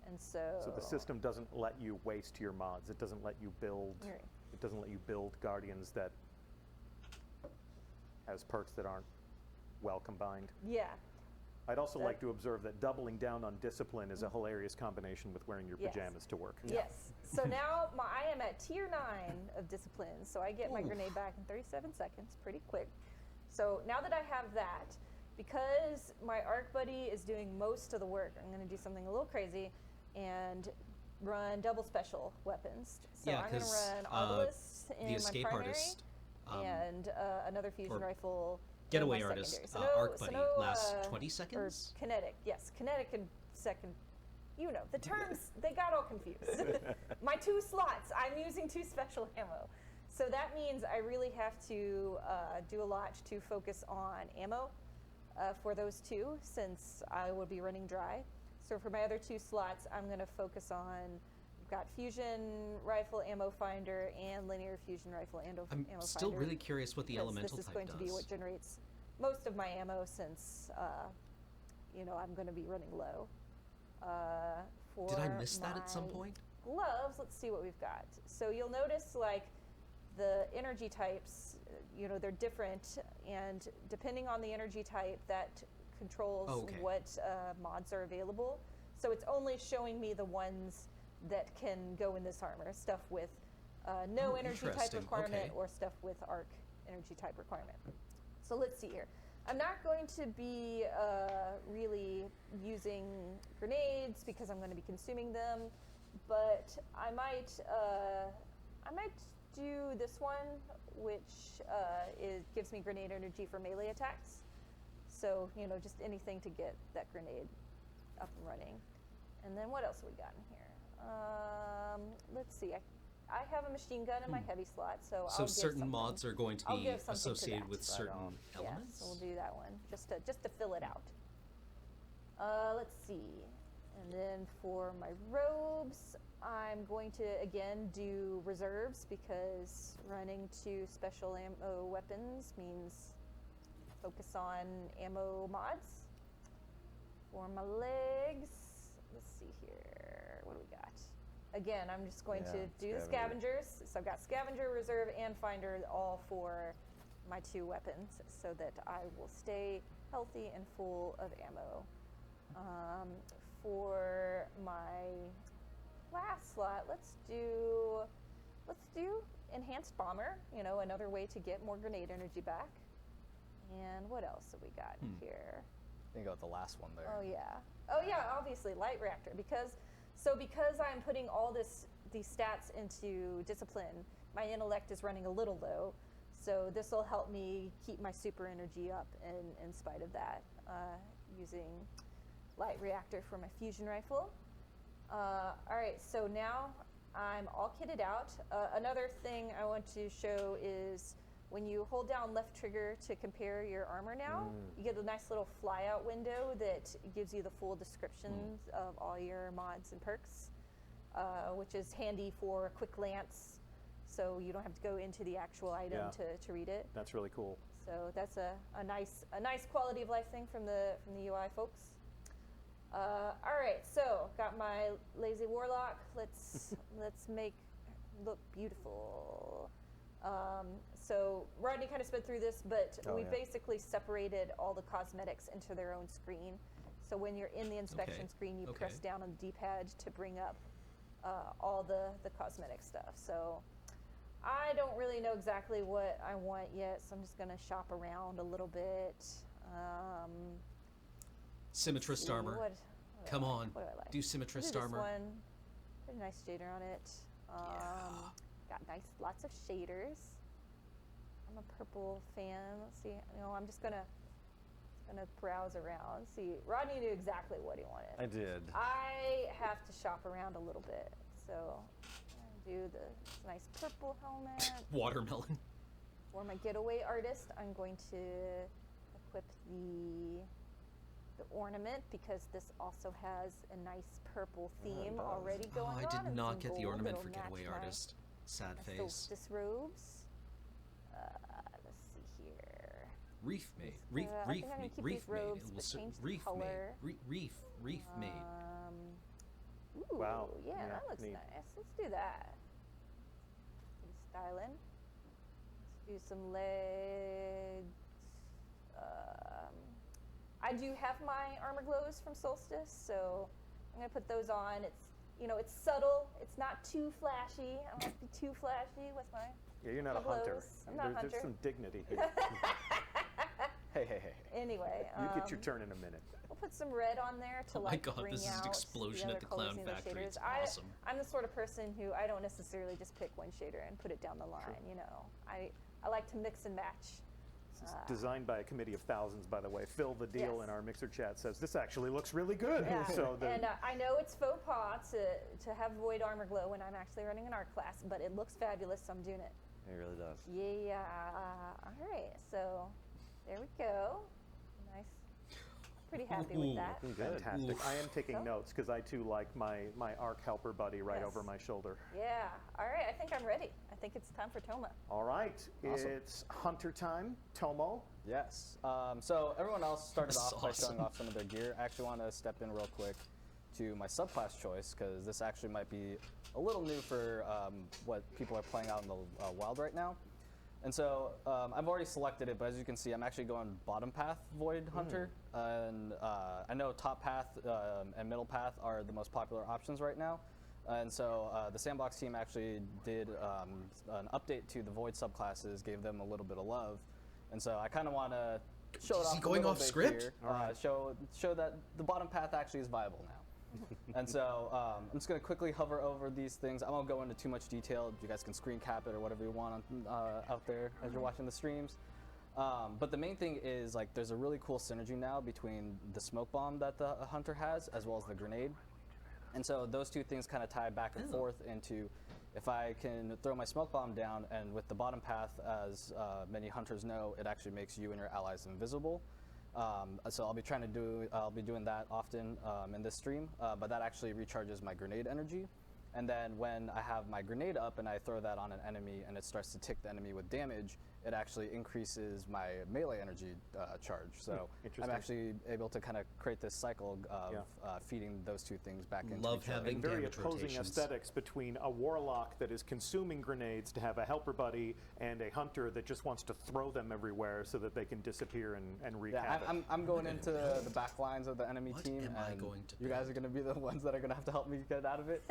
and so. So the system doesn't let you waste your mods. It doesn't let you build. Right. It doesn't let you build Guardians that has perks that aren't well combined. Yeah. I'd also That- like to observe that doubling down on discipline is a hilarious combination with wearing your Yes. pajamas to work. Yes. So now I am at tier 9 of discipline, so I get my grenade back in 37 seconds, pretty quick. So now that I have that, because my Arc Buddy is doing most of the work, I'm going to do something a little crazy and run double special weapons. So Yeah, I'm going to 'cause, run Obelisk in the my escape primary artist, and another fusion or rifle. Getaway in my artist, secondary. Arc Buddy lasts 20 or seconds. kinetic, yes, kinetic and second. You know, the terms, they got all confused. My 2 slots, I'm using 2 special ammo. So that means I really have to do a lot to focus on ammo for those 2, since I will be running dry. So for my other 2 slots, I'm going to focus on got fusion rifle ammo finder and linear fusion rifle ammo I'm finder. still really curious what the because elemental this is type going does. to be what generates most of my ammo since I'm going to be running low. For Did I miss that at some my point? gloves, let's see what we've got. So you'll notice like the energy types, they're different, and depending on the energy type, that controls Okay. what mods are available. So it's only showing me the ones that can go in this armor, stuff with no Oh, energy type interesting. requirement Okay. or stuff with arc energy type requirement. So let's see here. I'm not going to be really using grenades because I'm going to be consuming them, but I might do this one, which gives me grenade energy for melee attacks. So just anything to get that grenade up and running. And then what else have we got in here? Let's see. I have a machine gun in my heavy slot, so So I'll give certain something. mods are going to I'll be give something to associated that. with Right certain on. elements. Yeah, so we'll do that one just to fill it out. Let's see. And then for my robes, I'm going to again do reserves because running 2 special ammo weapons means focus on ammo mods. For my legs, let's see here. What do we got? Again, I'm just going to do the scavengers. So I've got scavenger, reserve, and finder all for my 2 weapons so that I will stay healthy and full of ammo. For my last slot, let's do enhanced bomber, another way to get more grenade energy back. And what else have we got here? I think about the last one there. Oh yeah, obviously light reactor because I'm putting all these stats into discipline, my intellect is running a little low, so this will help me keep my super energy up in spite of that, using light reactor for my fusion rifle. All right, so now I'm all kitted out. Another thing I want to show is when you hold down left trigger to compare your armor now, you get a nice little flyout window that gives you the full descriptions of all your mods and perks, which is handy for a quick glance, so you don't have to go into the actual item to read it. That's really cool. So that's a nice quality of life thing from the UI folks. All right, so got my lazy warlock. Let's make look beautiful. So Rodney kind of sped through this, but we basically separated all the cosmetics into their own screen. So when you're in the inspection screen, you press down on the D-pad to bring up all the cosmetic stuff. So I don't really know exactly what I want yet, so I'm just going to shop around a little bit. Symmetrist armor. What Come do I on, like? What do I like? do I'll do Symmetrist this armor. one. Put a nice shader on it. Got lots of shaders. I'm a purple fan. Let's see. I'm just gonna browse around. See, Rodney knew exactly what he wanted. I did. I have to shop around a little bit, so I'm gonna do this nice purple helmet. Watermelon. For my getaway artist, I'm going to equip the ornament because this also has a nice purple theme already Oh, going on. I did and not some get the gold ornament that'll for Getaway match my Artist. Sad my face. solstice robes. Let's see here. Reef made. I Reef think I'm gonna made. keep Reef these made. robes, It but was change the reef color. made. Reef made. Ooh, Wow. yeah, Yeah, that looks neat. nice. Let's do that. Styling. Let's do some legs. I do have my armor glows from Solstice, so I'm gonna put those on. It's subtle. It's not too flashy. I don't have to be too flashy with my. Yeah, you're not a Glows. hunter. I'm not a There's hunter. some dignity here. Hey. Anyway, You get your turn in a minute. we'll put some red on there to Oh my like God, bring this is an out explosion the at other the Clown colors in the Factory. shaders. It's awesome. I'm the sort of person who I don't necessarily just pick one shader and put it down the line. I like to mix and match. This is designed by a committee of thousands, by the way. Phil the Deal Yes. in our Mixer chat says this actually looks really good. Yeah. So the, And I know it's faux pas to have void armor glow when I'm actually running an art class, but it looks fabulous, so I'm doing it. It really does. Yeah. All right. So there we go. Nice. pretty happy with that. Good. Fantastic. I am taking So? notes because I too like my ARC helper buddy right Yes. over my shoulder. Yeah. All right. I think I'm ready. I think it's time for Toma. All right, Awesome. it's Hunter time. Tomo. Yes. So everyone else started That's off by awesome. showing off some of their gear. I actually want to step in real quick to my subclass choice because this actually might be a little new for what people are playing out in the wild right now. And so I've already selected it, but as you can see, I'm actually going bottom path Void Hunter. And I know top path and middle path are the most popular options right now. And so the Sandbox team actually did an update to the Void subclasses, gave them a little bit of love. And so I kind of want to show it Is off he a going little off bit script? here, show that the bottom path actually is viable now. And so I'm just going to quickly hover over these things. I won't go into too much detail. You guys can screen cap it or whatever you want out there as you're watching the streams. But the main thing is like there's a really cool synergy now between the smoke bomb that the hunter has as well as the grenade. And so those two things kind of tie back and forth into if I can throw my smoke bomb down, and with the bottom path, as many hunters know, it actually makes you and your allies invisible. So I'll be doing that often in this stream, but that actually recharges my grenade energy. And then when I have my grenade up and I throw that on an enemy and it starts to tick the enemy with damage, it actually increases my melee energy charge. So I'm interesting. actually able to kind of create this cycle of feeding those two things back into Love each other. having Very damage opposing rotations. aesthetics between a warlock that is consuming grenades to have a helper buddy and a hunter that just wants to throw them everywhere so that they can disappear and wreak Yeah, havoc. I'm going into the back lines of the enemy What team, am I and going to you guys are going to be the ones that are going to have to help me get out of it.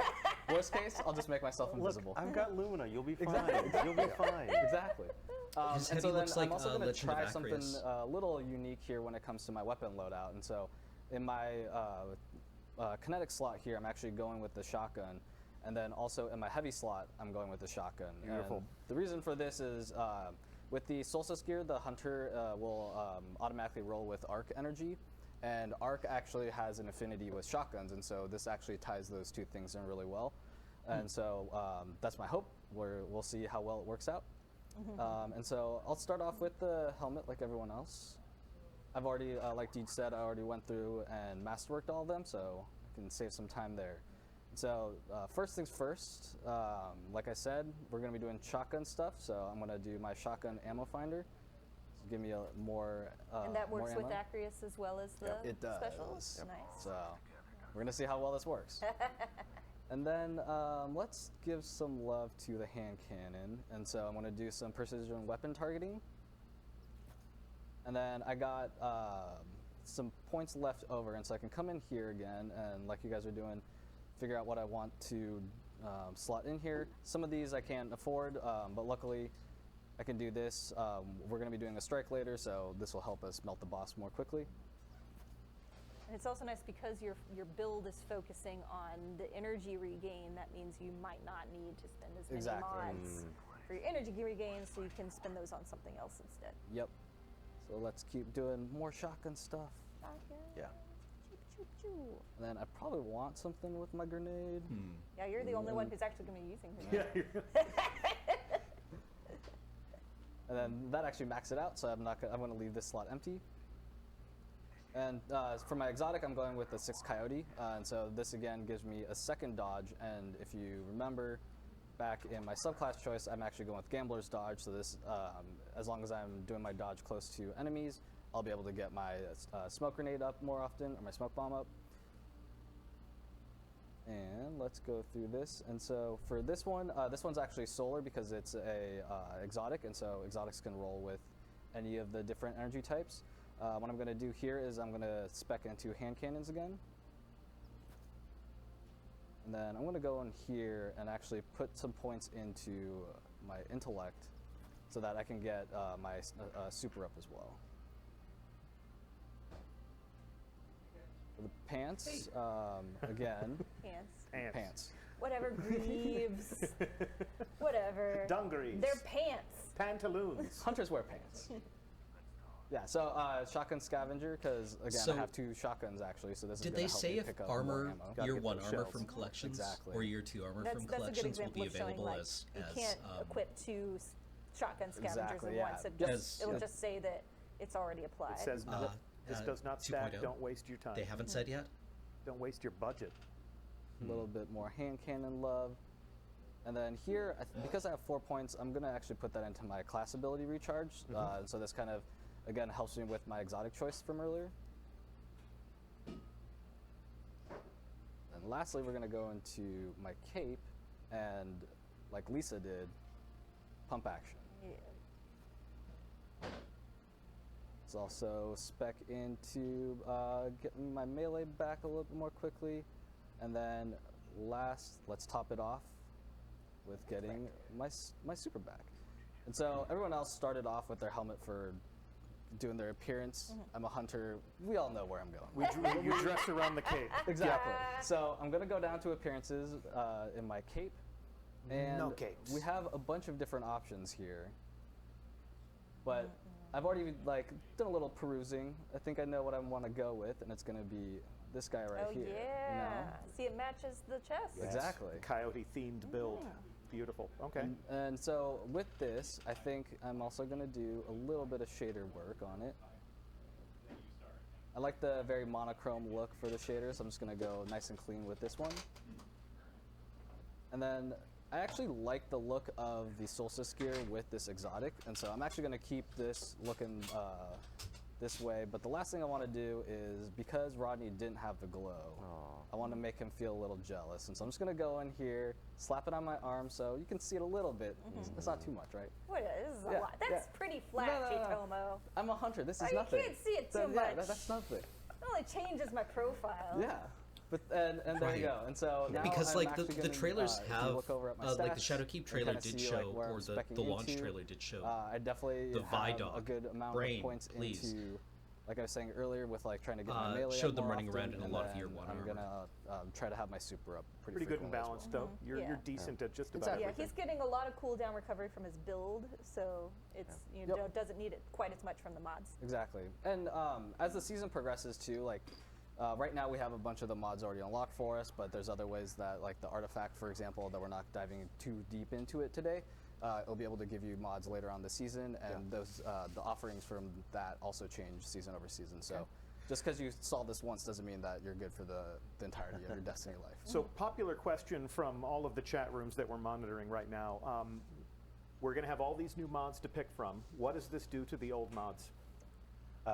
Worst case, I'll just make myself Look, invisible. I've got Lumina. You'll be fine. Exactly. You'll be fine. Exactly. His And heavy so then looks like I'm also going to Legend of try something Acreus. a little unique here when it comes to my weapon loadout. And so in my kinetic slot here, I'm actually going with the shotgun. And then also in my heavy slot, I'm going with the shotgun. Beautiful. And the reason for this is with the Solstice gear, the hunter will automatically roll with arc energy. And arc actually has an affinity with shotguns. And so this actually ties those two things in really well. And so that's my hope. We'll see how well it works out. And so I'll start off with the helmet like everyone else. I've already, like Deej said, I already went through and masterworked all of them, so I can save some time there. So first things first, like I said, we're going to be doing shotgun stuff, so I'm going to do my shotgun ammo finder. So give me a more And that works more with ammo. Acreus as well as the It does. specials? Yep. Nice. So we're going to see how well this works. And then let's give some love to the hand cannon. And so I'm going to do some precision weapon targeting. And then I got some points left over, and so I can come in here again and, like you guys are doing, figure out what I want to slot in here. Some of these I can't afford, but luckily I can do this. We're going to be doing a strike later, so this will help us melt the boss more quickly. And it's also nice because your build is focusing on the energy regain. That means you might not need to spend as many Exactly. mods for your energy regain, so you can spend those on something else instead. Yep. So let's keep doing more shotgun stuff. Yeah. Choo, choo, choo. And then I probably want something with my grenade. Yeah, you're the only one who's actually going to be using grenade. And then that actually maxed it out, so I'm going to leave this slot empty. And for my exotic, I'm going with the 6 Coyote, and so this again gives me a second dodge, and if you remember back in my subclass choice, I'm actually going with Gambler's Dodge, so this, as long as I'm doing my dodge close to enemies, I'll be able to get my smoke grenade up more often, or my smoke bomb up. And let's go through this. And so for this one's actually solar because it's a exotic, and so exotics can roll with any of the different energy types. What I'm going to do here is I'm going to spec into hand cannons again. And then I'm going to go in here and actually put some points into my intellect so that I can get my super up as well. For the pants, again, pants. Whatever, Greaves. Whatever. Dungarees. They're pants. Pantaloons. Hunters wear pants. Yeah, so shotgun scavenger, because again, So- I have 2 shotguns actually, so this is Did going they to help say me if pick up more armor, ammo. Gotta year get 1 those armor shells. from collections Exactly. or year 2 armor That's from a good collections will example be of showing available like as you can't equip 2 shotgun scavengers Exactly, in yeah. once. Just- As- It'll just say that it's already applied. It says This does not stack. 2.0. Don't waste your time. They haven't said yet. Don't waste your budget. A little bit more hand cannon love. And then here, because I have 4 points, I'm going to actually put that into my class ability recharge. And so this kind of, again, helps me with my exotic choice from earlier. And lastly, we're going to go into my cape and, like Lisa did, pump action. Yeah. Let's also spec into getting my melee back a little bit more quickly. And then last, let's top it off with getting my super back. And so everyone else started off with their helmet for doing their appearance. I'm a hunter. We all know where I'm going. You dress around the cape. Exactly. So I'm going to go down to appearances in my cape. And No capes. we have a bunch of different options here. But I've already done a little perusing. I think I know what I want to go with, and it's going to be this guy right Oh here. yeah. You know? See, it matches the chest. Exactly. Coyote themed build. Beautiful. Okay. And so with this, I think I'm also going to do a little bit of shader work on it. I like the very monochrome look for the shaders. I'm just going to go nice and clean with this one. And then I actually like the look of the Solstice gear with this exotic, and so I'm actually going to keep this looking this way. But the last thing I want to do is, because Rodney didn't have the glow, I want to make him feel a little jealous. And so I'm just going to go in here, slap it on my arm so you can see it a little bit. It's not too much, right? What is this? Yeah, A lot. That's pretty flashy, Tomo. I'm a hunter. This is You nothing. can't see it too Yeah, much. that's nothing. It only changes my profile. Yeah. But and there Right. you go. And so now Because I'm like actually the gonna, trailers if you have look over at my like the stats, Shadowkeep and trailer kinda did see, show, like, where or I'm the speccing launch into, trailer did show. I definitely the have Vidog. a good amount Brain, of points please. into, like I was saying earlier, with trying to get my melee showed up them more running often, around in a and lot of then year one I'm armor. gonna try to have my super up Pretty good and frequently as balanced, well. though. You're Yeah. decent at just about Exactly. Yeah, everything. he's getting a lot of cooldown recovery from his build, so it's Yep. doesn't need it quite as much from the mods. Exactly. And as the season progresses too, right now we have a bunch of the mods already unlocked for us, but there's other ways that, like the artifact, for example, that we're not diving too deep into it today. It'll be able to give you mods later on this season, and those the offerings from that also change season over season. So just because you saw this once doesn't mean that you're good for the entirety of your Destiny life. So, popular question from all of the chat rooms that we're monitoring right now. We're going to have all these new mods to pick from. What does this do to the old mods?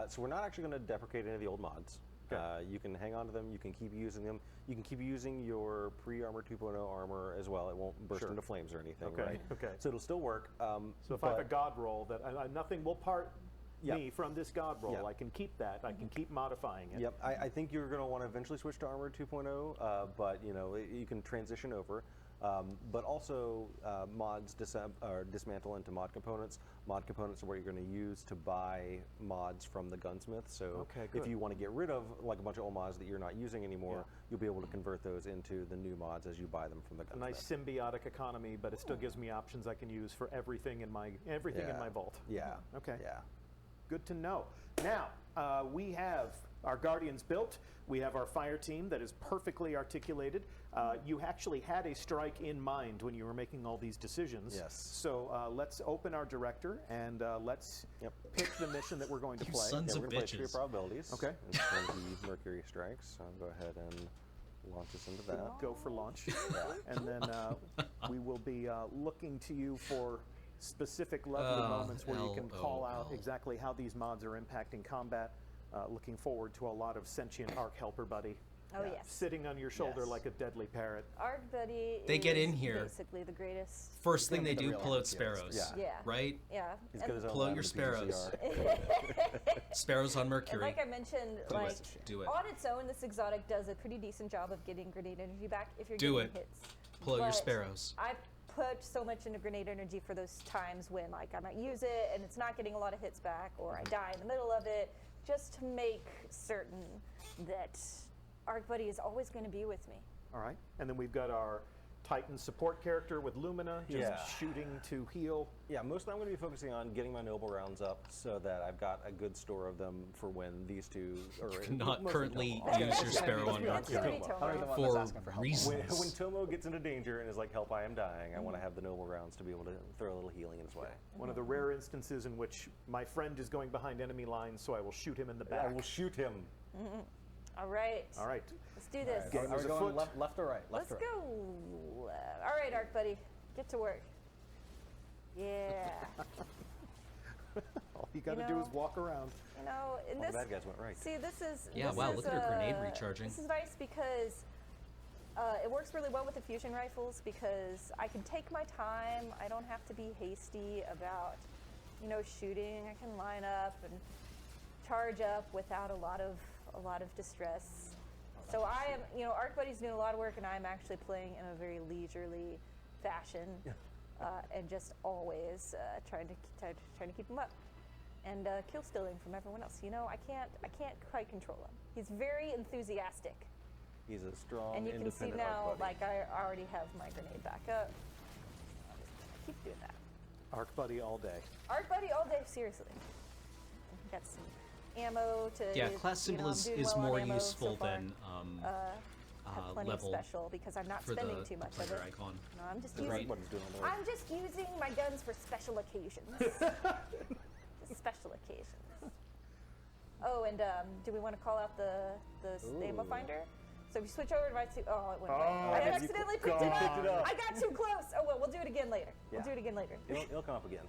So we're not actually going to deprecate any of the old mods. Okay. You can hang on to them. You can keep using them. You can keep using your pre-Armor 2.0 armor as well. It won't burst into flames or anything, Okay, right? okay. So it'll still work. So if I have a god roll, that nothing will part Yep. me from this god roll. Yep. I can keep that. I can keep modifying it. Yep, I think you're going to want to eventually switch to Armor 2.0, but you can transition over. But also mods dismantle into mod components. Mod components are what you're going to use to buy mods from the gunsmith. So Okay, good. if you want to get rid of like a bunch of old mods that you're not using anymore, you'll be able to convert those into the new mods as you buy them from the A gunsmith. nice symbiotic economy, but it still gives me options I can use for everything in my vault. Yeah. Okay. Yeah. Good to know. Now, we have our Guardians built. We have our fire team that is perfectly articulated. You actually had a strike in mind when you were making all these decisions. Yes. So let's open our director and let's pick the mission that we're going to You play. sons We're of going to play three bitches. probabilities. Okay. It's going to be Mercury strikes. So I'll go ahead and launch us into that. Go for launch. And then we will be looking to you for specific lovely moments where you can call out LOL. exactly how these mods are impacting combat. Looking forward to a lot of sentient Arc Helper Buddy Oh yes. sitting on your shoulder Yes. like a deadly parrot. Arc Buddy They is get in here. basically the greatest. First thing gonna they be the do, real pull out MCS. sparrows. Yeah. Yeah. Right? Yeah. He's and, got his own Pull out line your of PCCR. sparrows. Sparrows on and Mercury. like I mentioned, like Do it. on its own, this exotic does a pretty decent job of getting grenade energy back if you're Do getting it. hits. Pull out your But sparrows. I put so much into grenade energy for those times when like I might use it and it's not getting a lot of hits back, or I die in the middle of it, just to make certain that Arc Buddy is always going to be with me. All right. And then we've got our Titan support character with Lumina, just Yeah. shooting to heal. Yeah, mostly I'm going to be focusing on getting my noble rounds up so that I've got a good store of them for when these two are Cannot mostly currently Tomo. use your Sparrow on That's your gonna be Tomo. Tomo. I'm the one that's for asking for help. reasons. When Tomo gets into danger and is like, help, I am dying, I want to have the noble rounds to be able to throw a little healing in his way. One of the rare instances in which my friend is going behind enemy lines, so I will shoot him in the back. I will shoot him. All right. All right. Let's do this. Game Are is we going afoot. left or right? Let's Left or right? go. All right, Arc Buddy, get to work. Yeah. All you got to You do know- is walk around. You know, in All this. the bad guys went right. See, this is. Yeah, this wow, is, look at her grenade recharging. This is nice because it works really well with the fusion rifles because I can take my time. I don't have to be hasty about, shooting. I can line up and charge up without a lot of distress. So I am, Arc Buddy's doing a lot of work, and I'm actually playing in a very leisurely fashion, and just always trying to keep him up, and kill stealing from everyone else. I can't quite control him. He's very enthusiastic, He's a strong, and you can see independent now, Arc buddy. like I already have my grenade back up. I'll just keep doing that. Arc Buddy all day. Arc Buddy all day, seriously. Got some ammo to. Yeah, class symbol I'm is doing well on more ammo useful so far. than Have plenty level of special because I'm not for spending the too much of player it. icon. No, I'm just The using. red button's doing all the work. I'm just using my guns for special occasions. Just special occasions. Oh, and do we want to call out the ammo Ooh. finder? So if you switch over to my two, oh, it went Oh, away. I you accidentally picked it picked it up. up. I got too close. Oh well, we'll do it again later. We'll Yeah. do it again later. It'll come up again.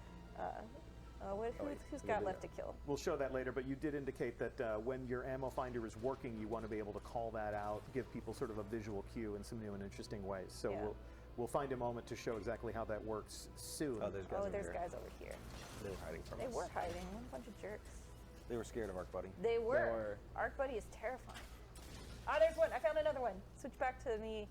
Who's we got do left that. to kill? We'll show that later, but you did indicate that when your ammo finder is working, you want to be able to call that out, give people sort of a visual cue in some new and interesting ways. So Yeah. we'll find a moment to show exactly how that works soon. Oh, there's guys over There's here. guys over here. They were hiding from They us. were hiding. What a bunch of jerks. They were scared of Arc Buddy. They were. were. Arc Buddy is terrifying. Ah, there's one. I found another one. Switch back to me.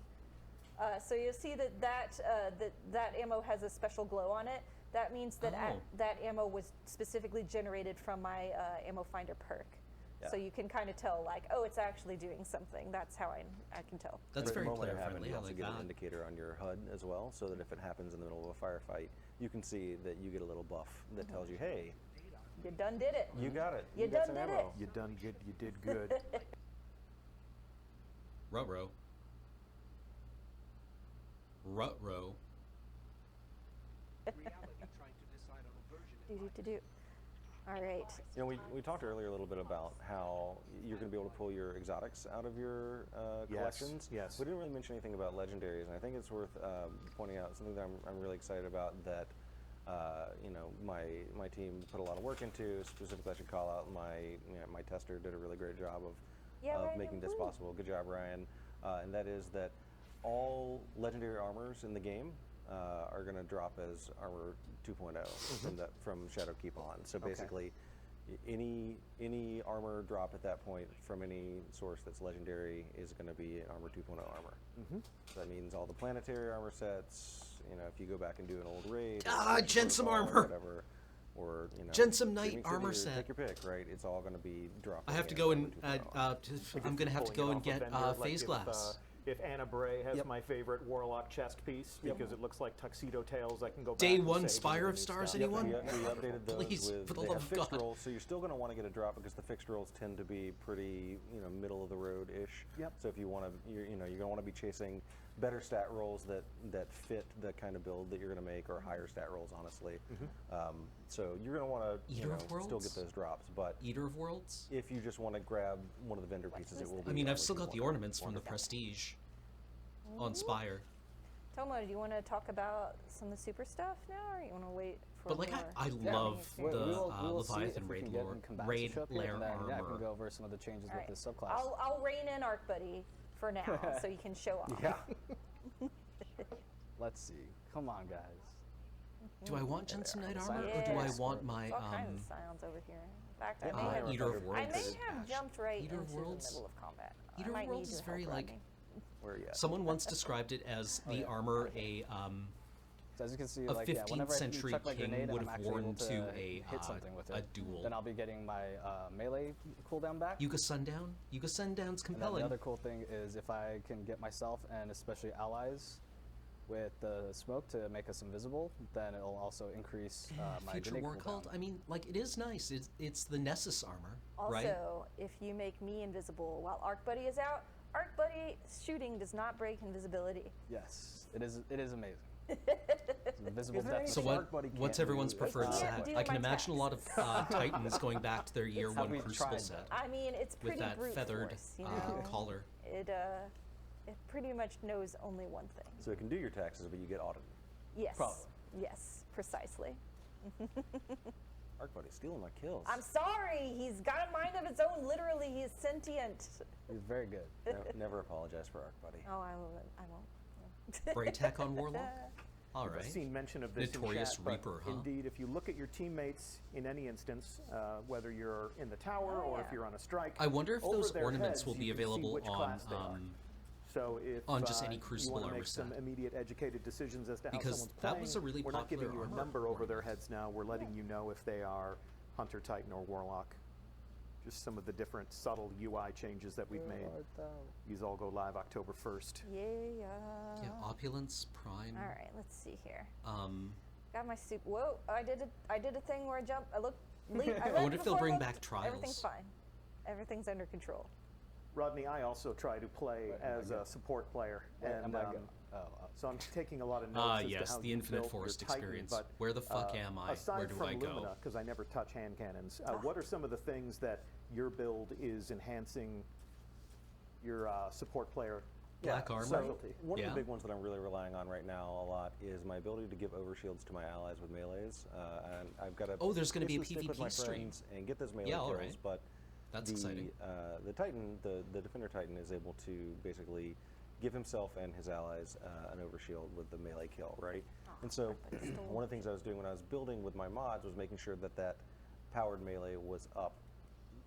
So you'll see that ammo has a special glow on it. That means that Oh. that ammo was specifically generated from my ammo finder perk. So Yeah. you can kind of tell, like, oh, it's actually doing something. That's how I can tell. That's But very normally player it happens, friendly. You I also like get an that. indicator on your HUD as well, so that if it happens in the middle of a firefight, you can see that you get a little buff that tells you, hey, You done did it. you got it. You got done some did ammo. it. You done good. You did good. Ruh-roh. Ruh-roh. Do. All right. You know, we talked earlier a little bit about how you're going to be able to pull your exotics out of your Yes, collections. yes. We didn't really mention anything about legendaries, and I think it's worth pointing out something that I'm really excited about that my team put a lot of work into. Specifically, I should call out my tester did a really great job of Ryan, making this woo. possible. Good job, Ryan. And that is that all legendary armors in the game are going to drop as Armor 2.0 from Shadowkeep on. So basically, any armor drop at that point from any source that's legendary is going to be an Armor 2.0 armor. So that means all the planetary armor sets. If you go back and do an old raid, or Jensum protocol armor. or whatever, or Jensum Knight Dreaming armor City, or set. Take your pick, right? It's all going to be dropped. I have to go and I'm gonna have to go and get phase If, glass. if Anna Bray has Yep. my favorite Warlock chest piece because it looks like Tuxedo Tails, I can go back Day and one save Spire some of new Stars, stuff. anyone? We updated those Please, with for the they love have of fixed God. rolls, so you're still going to want to get a drop because the fixed rolls tend to be pretty, middle of the road ish. Yep. So if you want to, you're going to want to be chasing better stat rolls that fit the kind of build that you're going to make, or higher stat rolls, honestly. So you're going to want to, Eater of still Worlds? get those drops, but Eater of Worlds. if you just want to grab one of the vendor pieces, it will be. I mean, I've Armor still got the 2.0. ornaments from the Prestige on Spire. Tomo, do you want to talk about some of the super stuff now, or you want to wait for But like more? I Yeah. love We the will see Leviathan if we raid can get lore, in combat raid ship here, lair and then, I armor. can go over some of the changes All with right. this subclass. I'll rein in Arc Buddy for now, so you can show off. Yeah. Let's see. Come on, guys. Do I want Jensen Knight armor, Yeah. or do I Yes. want my There's all kinds of scions over here. In fact, I Yeah, may I have, Eater of I Worlds? may have jumped right Eater of into Worlds? the middle of combat. I Eater of might Worlds need is your very help, like. Rodney. Where are you at? Someone once described it as the armor a So as you can see, a like, yeah, 15th whenever century I chuck my king grenade, would I'm have actually worn able to a hit something with a it. duel. Then I'll be getting my melee cooldown back. Yuga Sundown. Yuga Sundown's And then compelling. the other cool thing is if I can get myself and especially allies with the smoke to make us invisible, then it'll also increase my Future grenade War cooldown. Cult. I mean, like it is nice. It's the Nessus armor, Also, right? if you make me invisible while Arc Buddy is out, Arc Buddy shooting does not break invisibility. Yes, it is amazing. It's an invisible Is there any death. So Shark what? Buddy can't What's everyone's do- preferred It can't set? do I can my imagine a lot of Titans going back to their year It's how one we've Crucible tried set I mean, it's with pretty that brute feathered force, you know. collar. It pretty much knows only one thing. So it can do your taxes, but you get audited. Yes. Probably. Yes, precisely. Arc Buddy stealing my kills. I'm sorry. He's got a mind of its own. Literally, he is sentient. He's very good. Never apologize for Arc Buddy. Oh, I won't. I won't. Braytech on Warlock. All I've right. seen mention of this Notorious in chat, Reaper, but huh? indeed, if you look at your teammates in any instance, whether you're in the tower Oh, or if yeah. you're on a strike, I wonder if over those their ornaments heads, will be you can see available which on class they are. So if on just any you Crucible want to armor make some set. immediate educated decisions as to how Because someone's that playing, was a really we're not giving popular you a armor number over their ornament. heads now. We're letting you know if they are Hunter, Titan, or Warlock. Just some of the different subtle UI changes that we've made. These all go live October 1st. Yeah. Yeah, Opulence Prime. All right. Let's see here. Um, Got my suit. Whoa! I did a thing where I jumped. I looked. I wonder if they'll bring back Trials. Everything's fine. Everything's under control. Rodney, I also try to play Wait, am I as good? a support player, Wait, and am I good? Oh, so I'm taking a lot of notes as yes, to how the you Infinite built your Forest Titan, experience. but, Where the fuck am I? Aside Where do from I go? Lumina, because I never touch hand cannons, what are some of the things that your build is enhancing your support player Black armor. specialty? One of Yeah. the big ones that I'm really relying on right now a lot is my ability to give overshields to my allies with melees. And I've got to Oh, there's gonna be a basically stick with my PvP stream. friends and get those melee Yeah, kills. all right. But That's the, exciting. The Titan, the Defender Titan, is able to basically give himself and his allies an overshield with the melee kill, right? And so one of the things I was doing when I was building with my mods was making sure that that powered melee was up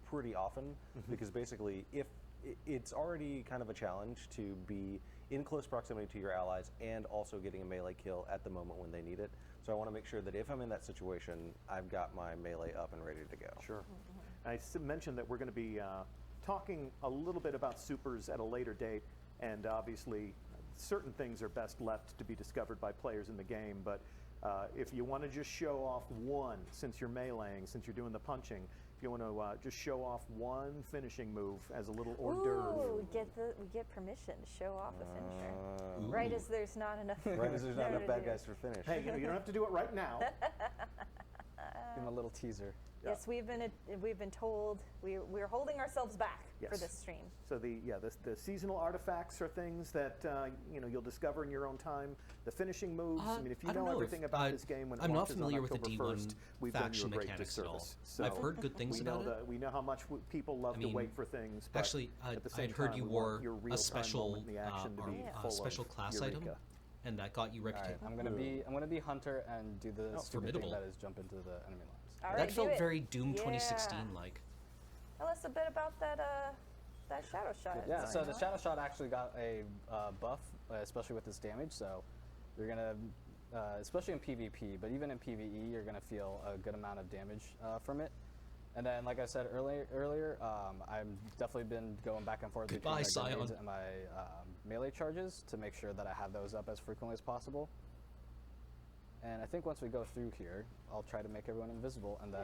pretty often, because basically if it's already kind of a challenge to be in close proximity to your allies and also getting a melee kill at the moment when they need it. So I want to make sure that if I'm in that situation, I've got my melee up and ready to go. Sure. I mentioned that we're going to be talking a little bit about supers at a later date, and obviously certain things are best left to be discovered by players in the game, but if you want to just show off one, since you're meleeing, since you're doing the punching, if you want to just show off one finishing move as a little hors d'oeuvre. Ooh, we get permission to show off the finisher. Right as there's not enough. Right as there's not there enough to bad do. guys for finish. Hey, you don't have to do it right now. Give him a little teaser. Yes, we've been told we're holding ourselves back for Yes. this stream. So the seasonal artifacts are things that you'll discover in your own time. The finishing moves. I mean, if you I don't know know everything if- about this game when it I'm not launches familiar on with the October D1 1st, we've done you a faction great mechanics at all. disservice. So I've heard good things we know about it. we know how much people love I to mean, wait for things. But Actually, at the same I'd heard time, you we want wore your a real-time special moment in the action to be full special of class eureka. item, and that got you All right, reputation. I'm gonna be hunter and do the stupid formidable. thing that is jump into the enemy lines. All That right, felt do it. very Doom Yeah. 2016 like. Tell us a bit about that shadow shot. Yeah, so the design. shadow shot actually got a buff, especially with this damage. So you're gonna, especially in PvP, but even in PvE, you're gonna feel a good amount of damage from it. And then, like I said earlier, I've definitely been going back and forth Goodbye, between my grenades Scion. and my melee charges to make sure that I have those up as frequently as possible. And I think once we go through here, I'll try to make everyone invisible, and then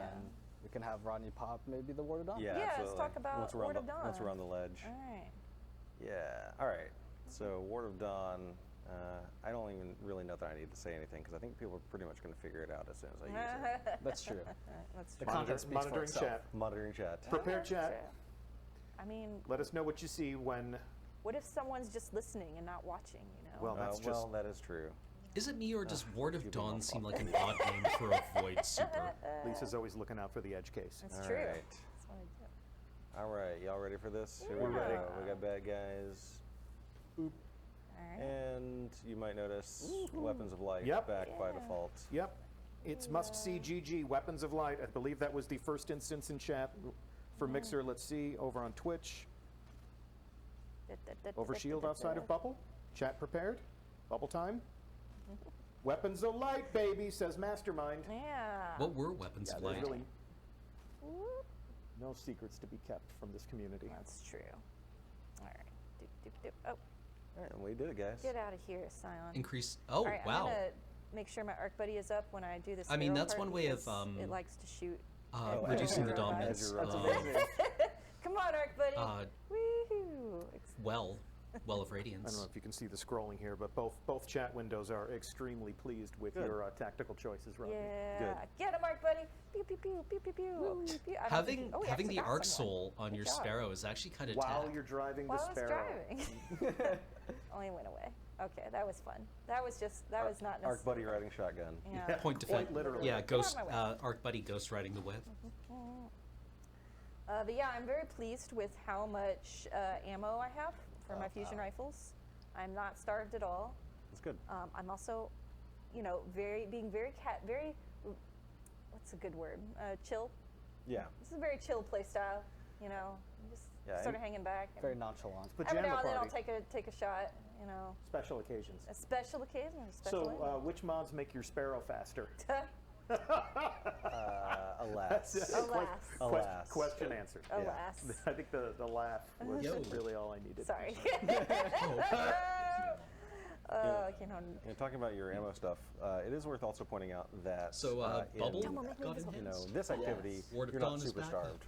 we can have Rodney pop maybe the Ward of Dawn. Yeah, Yeah, let's absolutely. talk about once we're Ward on of the, Dawn. Once we're on the ledge. All right. Yeah. All right. So Ward of Dawn. I don't even really know that I need to say anything because I think people are pretty much going to figure it out as soon as I use it. That's true. That's The true. content speaks for Monitoring itself. chat. Monitoring chat. Prepare That's chat. true. I mean, Let us know what you see when. what if someone's just listening and not watching? Well, that's just. well, that is true. Is it me or does Ward of give me more Dawn seem like an odd name for a Void super? Lisa's always looking out for the edge case. That's All true. right. That's what I do. All right, y'all ready for this? Here Yeah. we go. We got bad guys. All right. And you might notice Weapons of Light Yep. back by Yeah. default. Yep. It's must see GG, Weapons of Light. I believe that was the first instance in chat for Mixer. Let's see, over on Twitch. Over shield outside of bubble. Chat prepared. Bubble time. Weapons of Light, baby, says Mastermind. Yeah. What were Weapons Yeah, of there's Light? really Whoop. no secrets to be kept from this community. That's true. All right. Doop, doop, doop. Oh. All right, we did it, guys. Get out of here, Scion. Increase. Oh, All right, wow. I'm gonna make sure my arc buddy is up when I do this. I mean, sparrow that's part one way of, because it likes to shoot. at reducing the sparrow dominance. guys. That's amazing. Come on, arc buddy. Woohoo! Well of I Radiance. don't know if you can see the scrolling here, but both chat windows are extremely pleased with Good. your tactical choices, Rodney. Yeah, Good. get him, arc buddy. Pew pew pew pew pew pew. pew. I don't Having think- oh, we having actually the got Arc someone. Soul on Good your job. Sparrow is actually kind of While tack. you're driving While the I was Sparrow. driving. Only went away. Okay, that was fun. That was not necessary. Arc Buddy riding shotgun. Yeah. Point Quite defense. literally. Yeah, Get out ghost of my way. Arc Buddy ghost riding the whip. But yeah, I'm very pleased with how much ammo I have for my fusion rifles. I'm not starved at all. That's good. I'm also, being very what's a good word? Chill. Yeah. This is a very chill play style. You know, just Yeah, sort and- of hanging back. and Very nonchalant. every Pajama now and then I'll party. take a shot. You know, Special occasions. a special occasion or a special. So, which mods make your Sparrow faster? Alas. Alas. Alas. Question answered. Alas. I think the laugh was Yo. really all I needed. Sorry. I can't hold. Talking about your ammo stuff, it is worth also pointing out that So Bubble in, Don't make me got visible. this activity, Ward of you're Dawn not is super back. starved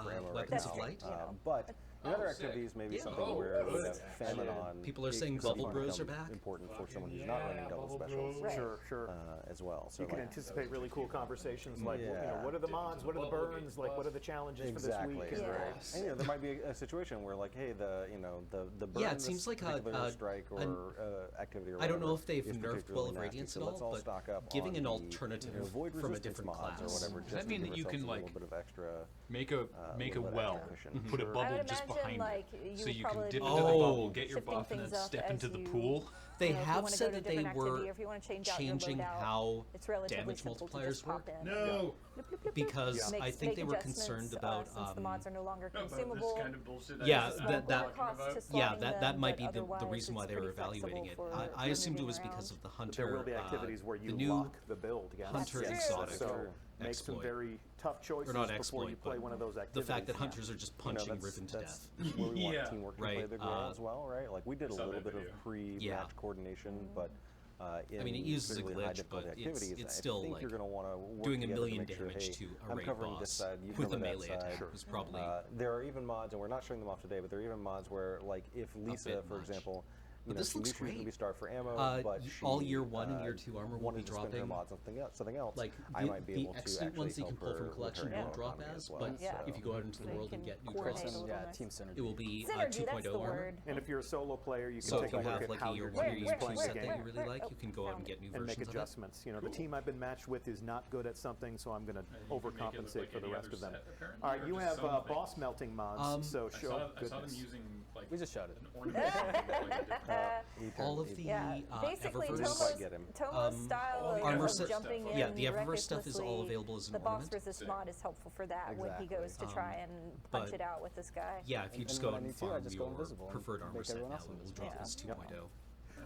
for ammo right Weapons now. of Light. But in other sick. activities, maybe Yeah. something Oh, where good. famine on People are is saying something Bubble Bros are become back. important for someone who's not running double Bubble specials Bros. Sure, sure. as well. So You can like, anticipate really cool conversations like, Yeah. what are the mods, what are the burns, like what are the challenges exactly. for this week? Yeah. And, And, there might be a situation where like, hey, the burn Yeah, it this seems like particular strike or activity or I don't know whatever if they've is nerfed particularly Well of nasty, Radiance so at let's all, all but stock up giving on an the, alternative void from a resistance different mods class. or whatever. Does just that to mean give that you ourselves can, a little like, bit of extra Make a little bit of well, ammunition. put a Sure. I bubble would just imagine behind like it, you so you probably can dip be into the bubble, get your shifting buff, and things then up step as into the you- pool. They you know, if you have wanna said go to that a they different activity, were or if you want to change out your changing loadout, how it's relatively damage simple to multipliers just pop work. in. No. Because Make- I think make they were adjustments, concerned about since the mods are no longer About this consumable. kind of bullshit. Yeah, just that- talking cost about. to yeah, slotting that them, might but be the otherwise reason why it's they were pretty evaluating it. flexible for I assumed it moving was around. because of the But Hunter. there will be activities where you the new lock the build, yes. Hunter That's exotic true. So make some exploit. very tough choices Or not before exploit, you play but one of those the activities. fact that hunters are just punching that's, Riven to that's death. where we want Yeah. teamwork to play Right, their role as well, right? Like we did a saw little that bit of video. pre-match Yeah. coordination, but in I mean, it uses a particularly high glitch, difficulty but it's- activities, it's I still, think like, you're going to want to work Doing a together to million make sure, damage hey, to a I'm raid covering boss this side, you with cover a that melee side. attack was probably There are even mods, and we're not showing them off today, but there are even mods where, like, if Lisa, bit for much. example, But this she looks knew she was going great. to be starved for ammo, but she, all year 1 and year 2 armor will wanted be to spend her dropping. mods on something else. Like I the, might be the able to excellent actually ones that you help can pull her from with collection her won't ammo drop economy as, well, but Yeah. if you go out into the So you world and can get new coordinate drops, a little Yeah, nice. team synergy. it will be Synergy, that's 2.0 the armor. word. And if you're a solo player, you can So take if a you look have at like how a year you're 1 or going to year be 2 playing set the that game you really like, you can go out and get new and make versions of it. adjustments. You know, the team I've been matched with is not good at something, so I'm going to overcompensate for the rest of them. All right, you have boss melting mods, so I show saw them goodness. using like We just showed it. an ornament. All of the Basically, Eververse Tomo- Quite get him. Tomo's style of, armor of set jumping stuff. in Yeah, the Eververse stuff is all recklessly, available as an the boss ornament. resist Sick. mod is helpful for that when he Exactly. goes to try and punch but- it out with this guy. Yeah, if you And just when go I out and need to, I farm just go your invisible and preferred armor make set everyone now, else it will invisible. drop Yeah. as 2.0.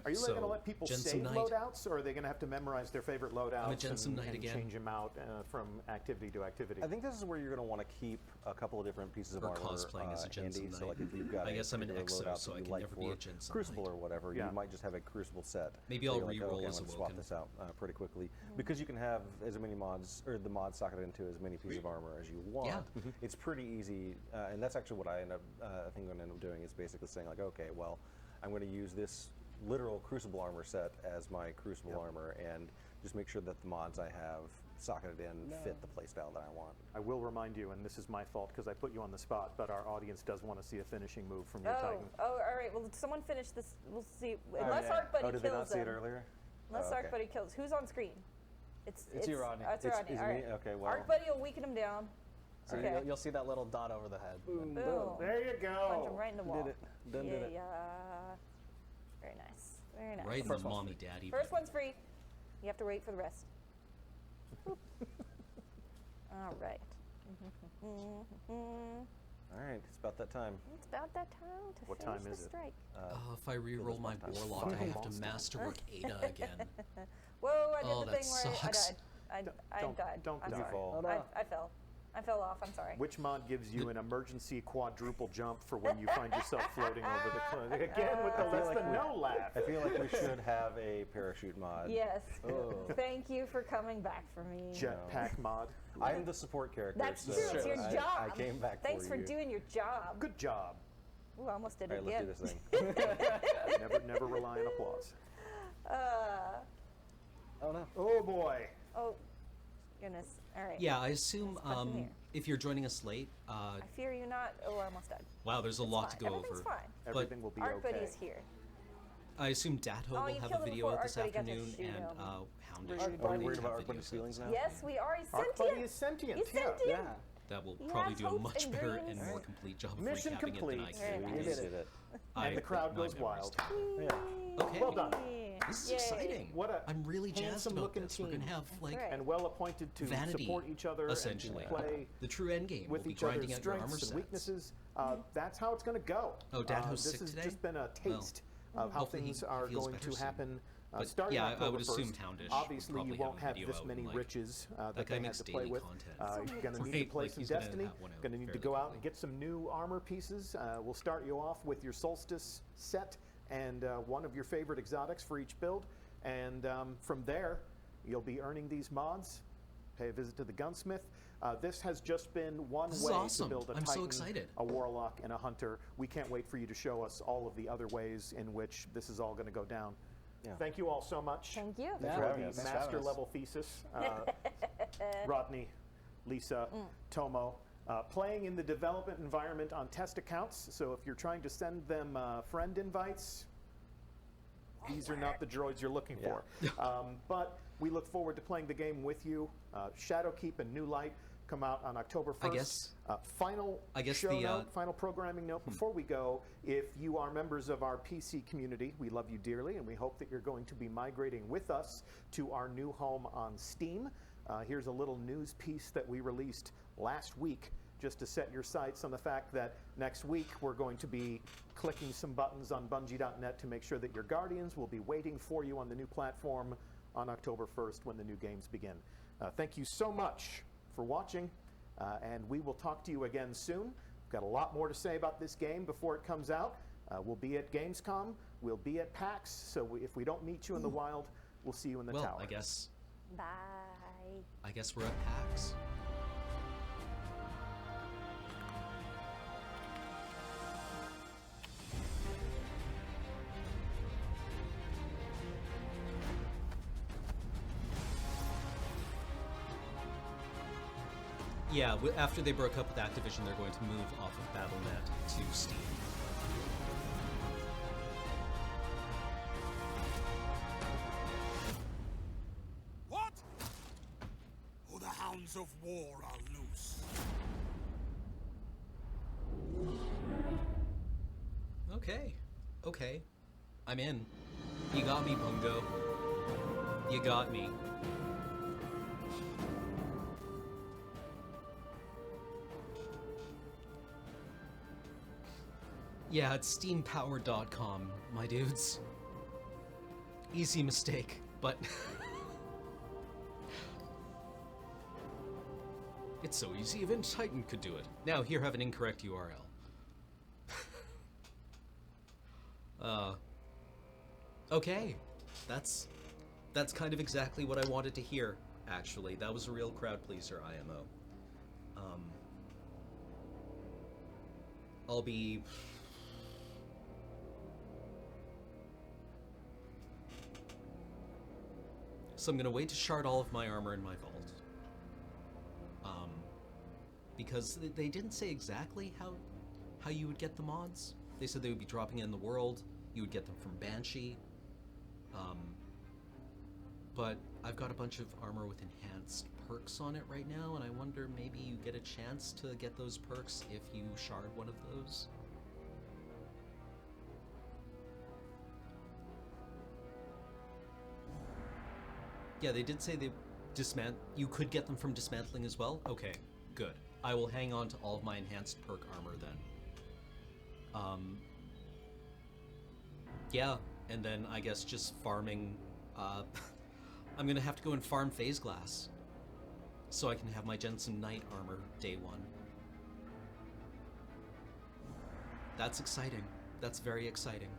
Are you So, going to let people Jensen save Knight. loadouts, or are they going to have to memorize their favorite loadouts Jensen Knight and again. change them out from activity to activity? I think this is where you're going to want to keep a couple of different pieces of Or armor cosplaying as a Jensen handy. So, Knight. like if you've got I guess I'm an particular Exo, loadout so that I you can like never be for a Jensen Crucible Knight. or whatever, Yeah. you might just have a Crucible set. Maybe So I'll you're like, re-roll okay, as I'm gonna swap Awoken. this out pretty quickly because you can have as many mods or the mods socketed into as many pieces of armor as you want. Yeah. It's pretty easy, and that's actually what I end up. I think I'm going to end up doing is basically saying like, okay, well, I'm going to use this literal Crucible armor set as my Crucible armor, and just make sure that the mods I have socketed in fit the playstyle that I want. I will remind you, and this is my fault because I put you on the spot, but our audience does want to see a finishing move from your Titan. All right. Well, someone finish this. We'll see. Unless yeah. Arc Buddy Oh, did they kills not see it them. earlier? Unless Oh, Arc okay. Buddy kills. Who's on screen? It's you, Rodney. Oh, it's It's- Rodney. it's All me? right. Okay, well. Arc Buddy will weaken him down. So Okay. you'll see that little dot over the head. Boom. There you Punch go. him right in the wall. Did it. Done yeah, did it. yeah. Very nice. Very nice. Right in the First one's mommy daddy. First one's free. You have to wait for the rest. Boop. All right. All right, it's about that time. It's about that time to What finish time the is it? strike. If I re-roll my time. Warlock, I have to Monster. masterwork Ada again. Whoa! I did Oh, the that thing where sucks. I died. I died. Don't I'm die. sorry. fall. Oh, no. I fell. I fell off. I'm sorry. Which mod gives you an emergency quadruple jump for when you find yourself floating over the cliff? Again, with the less than no laugh. I feel like we should have a parachute mod. Yes. Oh. Thank you for coming back for me. Jetpack mod. I'm the support character. That's so true. It's your I, job. I came back Thanks for for you. doing your job. Good job. Ooh, I almost did All it right, again. let's do this thing. Never rely on applause. Oh no. Oh boy. Oh, goodness. All right. Yeah, I assume Let's button here. if you're joining us late, I fear you not. Oh, I almost died. wow, there's a lot to go Everything's over. fine. But Everything will be Art okay. Buddy's here. I assume Datho Oh, will you have killed a him video before out this Art Buddy got to afternoon, shoot and him. Houndish Rude. will Are we probably worried have about Art videos Buddy's out. feelings now? Yes, we are. He's Art sentient. Buddy is sentient. He's yeah. sentient. Yeah. That will He probably has do a hopes much and better dreams. and more complete job of Mission recapping complete. it than I Very can. We nice. did because it. And the crowd my goes memory's wild. terrible. Yeah. Okay. Well done. This is Yay. exciting. What a I'm really jazzed handsome about looking this. We're gonna team. have like right. And well appointed to vanity, support each other essentially. and to play The true end game with will be each other's grinding out your armor strengths sets. and weaknesses. That's how it's going to go. Oh, Datho's this sick has today? just been a Well, taste of how hopefully things he are feels going better to soon. happen. But Starting yeah, I October would assume 1st, Houndish would obviously probably you won't have a have video this out many in, like, riches that like they I'm had to play daily with. content. You're going to need Right, to play like some he's gonna Destiny. have one out Going to need to fairly go out quickly. and get some new armor pieces. We'll start you off with your Solstice set and one of your favorite exotics for each build. And from there, you'll be earning these mods. Pay a visit to the gunsmith. This has just been one This is way awesome. to build a I'm so Titan, excited. a warlock, and a hunter. We can't wait for you to show us all of the other ways in which this is all going to go down. Yeah. Thank you all so much Thank you. Yeah. for having the us. Thanks for having master us. level thesis. Rodney, Lisa, Tomo. Playing in the development environment on test accounts. So if you're trying to send them friend invites, these are not the droids you're looking for. But we look forward to playing the game with you. Shadowkeep and New Light come out on October 1st. I guess- Final I guess show the, note, final programming note before we go. If you are members of our PC community, we love you dearly, and we hope that you're going to be migrating with us to our new home on Steam. Here's a little news piece that we released last week just to set your sights on the fact that next week we're going to be clicking some buttons on Bungie.net to make sure that your Guardians will be waiting for you on the new platform on October 1st when the new games begin. Thank you so much for watching, and we will talk to you again soon. We've got a lot more to say about this game before it comes out. We'll be at Gamescom, we'll be at PAX, so if we don't meet you in the wild, we'll see you in the Well, tower. I guess Bye. we're at PAX. Yeah, after they broke up with Activision, they're going to move off of Battle.net to Steam. What? Oh, the hounds of war are loose. Okay. I'm in. You got me, Bungo. You got me. Yeah, it's steampower.com, my dudes. Easy mistake, but... it's so easy, even Titan could do it. Now, here, have an incorrect URL. Okay. That's kind of exactly what I wanted to hear, actually. That was a real crowd pleaser, IMO. I'll be... So I'm gonna wait to shard all of my armor in my vault. Because they didn't say exactly how you would get the mods. They said they would be dropping in the world. You would get them from Banshee. But I've got a bunch of armor with enhanced perks on it right now, and I wonder maybe you get a chance to get those perks if you shard one of those. Yeah, they did say they you could get them from dismantling as well. Okay, good. I will hang on to all of my enhanced perk armor then. Yeah, and then I guess just farming. I'm gonna have to go and farm phase glass. so I can have my Jensen Knight armor day one. That's exciting. That's very exciting.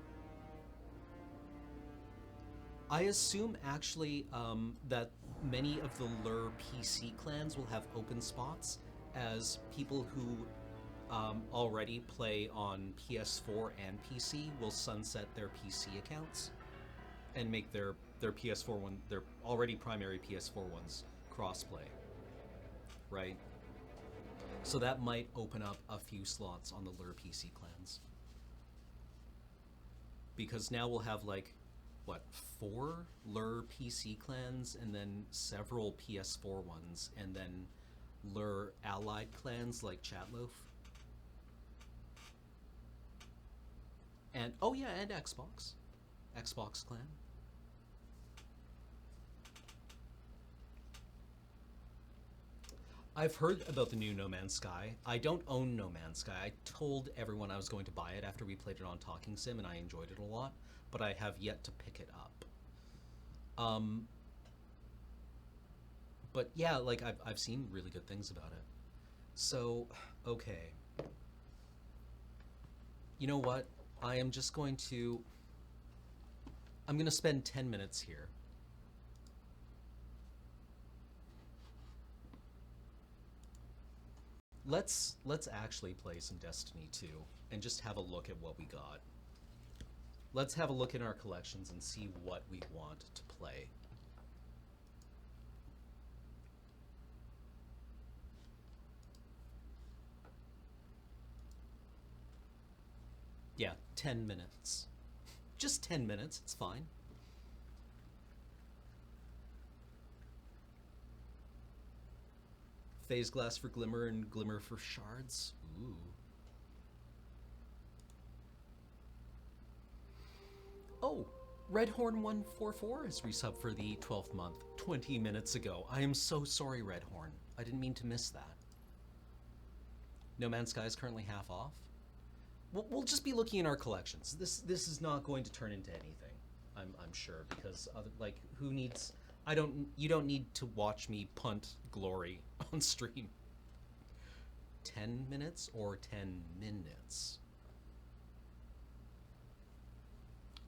I assume actually that many of the Lure PC clans will have open spots, as people who already play on PS4 and PC will sunset their PC accounts and make their PS4 one, their already primary PS4 ones, crossplay, right? So that might open up a few slots on the Lure PC clans. Because now we'll have like, what, 4 Lure PC clans and then several PS4 ones, and then Lure allied clans like Chatloaf. And, oh yeah, and Xbox. Xbox clan. I've heard about the new No Man's Sky. I don't own No Man's Sky. I told everyone I was going to buy it after we played it on Talking Sim, and I enjoyed it a lot, but I have yet to pick it up. But yeah, like I've seen really good things about it. So, okay. You know what? I'm gonna spend 10 minutes here. Let's actually play some Destiny 2 and just have a look at what we got. Let's have a look in our collections and see what we want to play. Yeah, 10 minutes. Just 10 minutes, it's fine. Phase glass for glimmer and glimmer for shards. Ooh. Oh, Redhorn144 has resubbed for the 12th month 20 minutes ago. I am so sorry, Redhorn. I didn't mean to miss that. No Man's Sky is currently half off. We'll just be looking in our collections. This is not going to turn into anything, I'm sure, because like, who needs? You don't need to watch me punt glory on stream. 10 minutes or 10 minutes?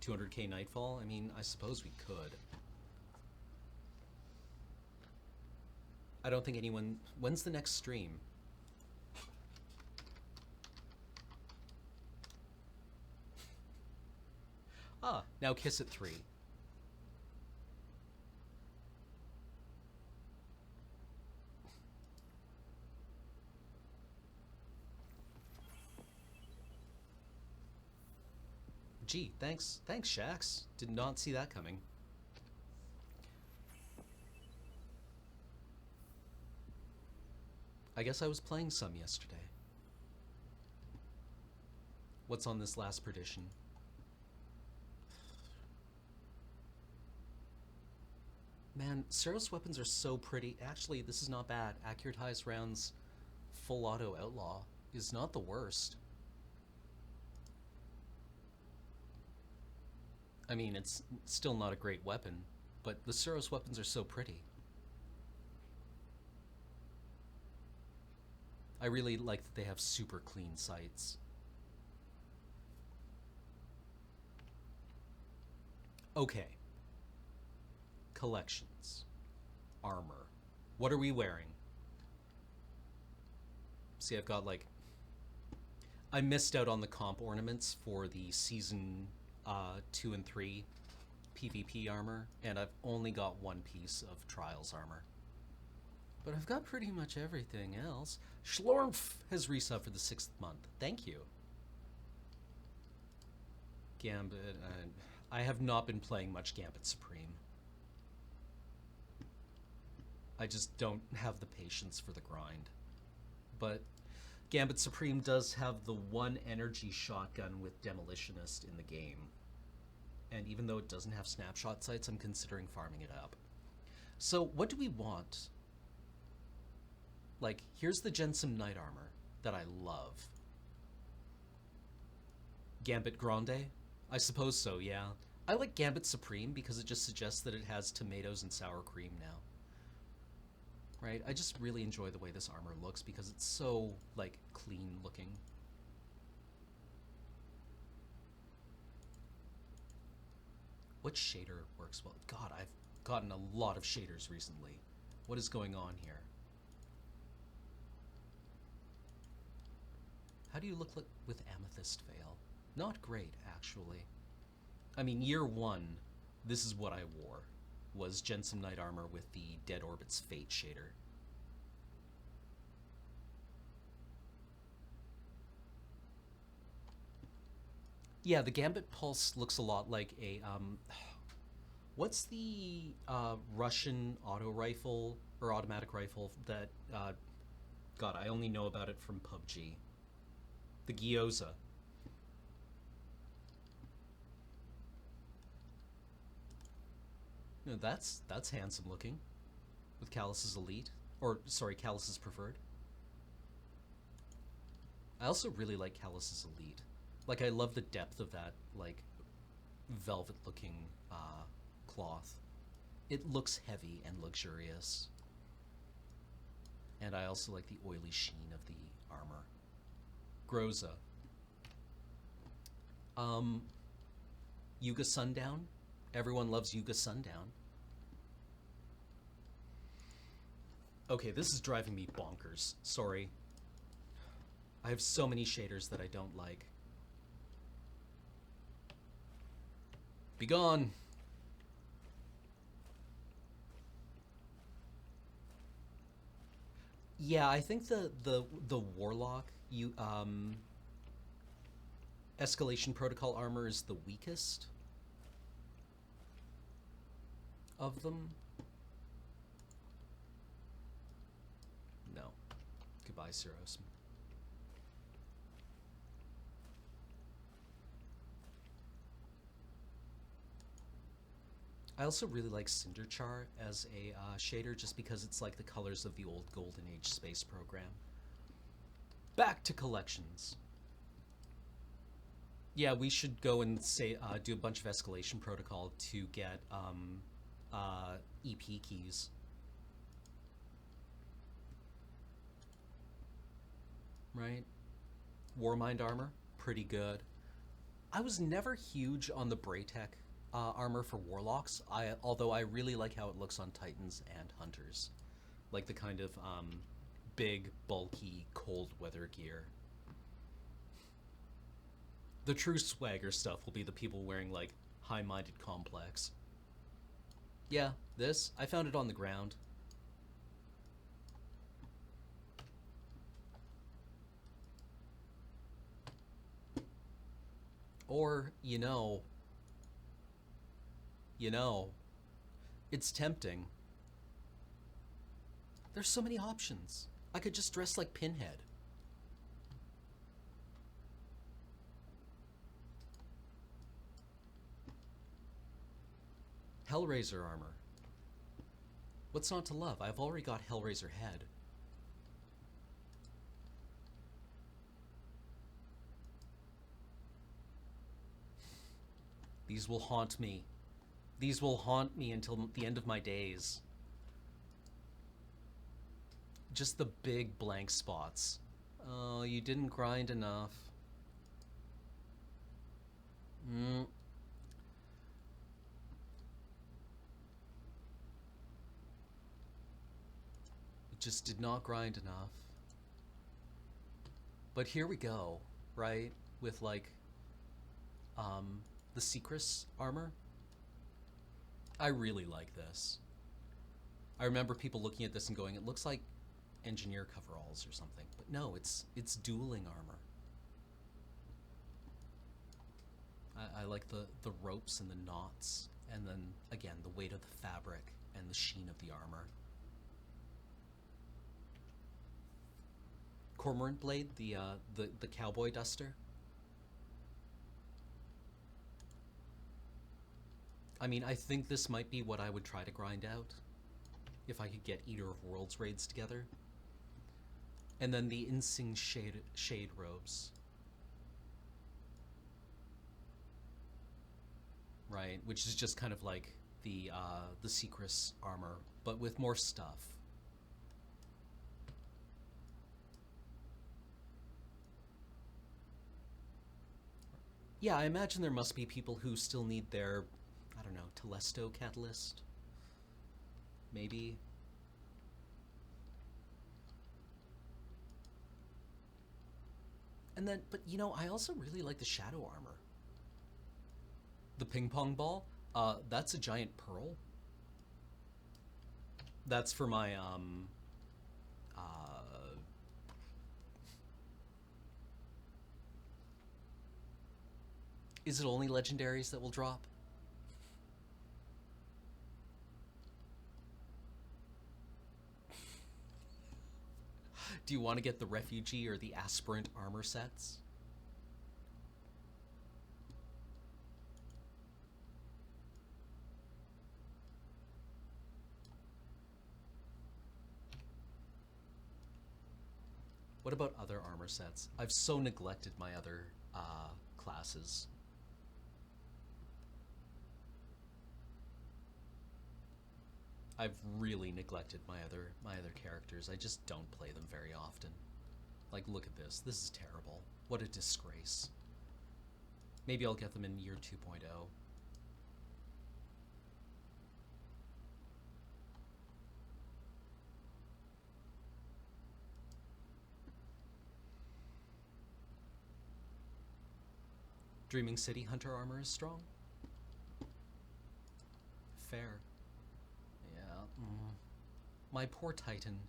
200k Nightfall? I mean, I suppose we could. I don't think anyone... When's the next stream? Ah, now Kiss at 3. Gee, thanks, Shax. Did not see that coming. I guess I was playing some yesterday. What's on this last perdition? Man, Seros weapons are so pretty. Actually, this is not bad. Accuratized rounds, full auto outlaw is not the worst. I mean, it's still not a great weapon, but the Seros weapons are so pretty. I really like that they have super clean sights. Okay. Collections. Armor. What are we wearing? See, I've got like... I missed out on the comp ornaments for the Season 2 and 3 PvP armor, and I've only got one piece of Trials armor. But I've got pretty much everything else. Schlormph has resubbed for the 6th month. Thank you. Gambit. I have not been playing much Gambit Supreme. I just don't have the patience for the grind. But Gambit Supreme does have the one energy shotgun with Demolitionist in the game. And even though it doesn't have snapshot sights, I'm considering farming it up. So what do we want? Like, here's the Jensen Knight armor that I love. Gambit Grande? I suppose so, yeah. I like Gambit Supreme because it just suggests that it has tomatoes and sour cream now. right? I just really enjoy the way this armor looks because it's so, like, clean looking. What shader works well? God, I've gotten a lot of shaders recently. What is going on here? How do you look like with Amethyst Veil? Not great, actually. I mean, year one, this is what I wore, was Jensen Knight armor with the Dead Orbit's Fate shader. Yeah, the Gambit Pulse looks a lot like a, what's the Russian auto rifle, or automatic rifle that, God, I only know about it from PUBG. The Gyoza. No, that's handsome looking. With Callus's Elite. Or, sorry, Callus's Preferred. I also really like Callus's Elite. Like, I love the depth of that, like, velvet-looking cloth. It looks heavy and luxurious. And I also like the oily sheen of the armor. Groza. Yuga Sundown. Everyone loves Yuga Sundown. Okay, this is driving me bonkers. Sorry. I have so many shaders that I don't like. Be gone! Yeah, I think the Warlock Escalation Protocol armor is the weakest of them. No. Goodbye, Cyros. I also really like Cinderchar as a shader just because it's like the colors of the old Golden Age space program. Back to collections. Yeah, we should go and say do a bunch of Escalation Protocol to get EP keys. Right? Warmind armor, pretty good. I was never huge on the Braytech armor for Warlocks, although I really like how it looks on Titans and Hunters. Like the kind of big, bulky, cold weather gear. The true swagger stuff will be the people wearing, like, high-minded complex. Yeah, this, I found it on the ground. Or, you know, it's tempting. There's so many options. I could just dress like Pinhead. Hellraiser armor. What's not to love? I've already got Hellraiser head. These will haunt me. These will haunt me until the end of my days. Just the big blank spots. Oh, you didn't grind enough. You just did not grind enough. But here we go, right? With, like, the Secrets armor. I really like this. I remember people looking at this and going, it looks like engineer coveralls or something. But no, it's dueling armor. I like the ropes and the knots, and then, again, the weight of the fabric and the sheen of the armor. Cormorant Blade, the cowboy duster. I mean, I think this might be what I would try to grind out if I could get Eater of Worlds raids together. And then the Insing shade robes. Right, which is just kind of like the Secrets armor, but with more stuff. Yeah, I imagine there must be people who still need their, I don't know, Telesto catalyst. Maybe. And then, but you know, I also really like the shadow armor. The ping pong ball, that's a giant pearl. That's for my, is it only legendaries that will drop? Do you want to get the refugee or the aspirant armor sets? What about other armor sets? I've so neglected my other classes. I've really neglected my other characters. I just don't play them very often. Like, look at this. This is terrible. What a disgrace. Maybe I'll get them in year 2.0. Dreaming City Hunter armor is strong. Fair. Yeah. My poor Titan.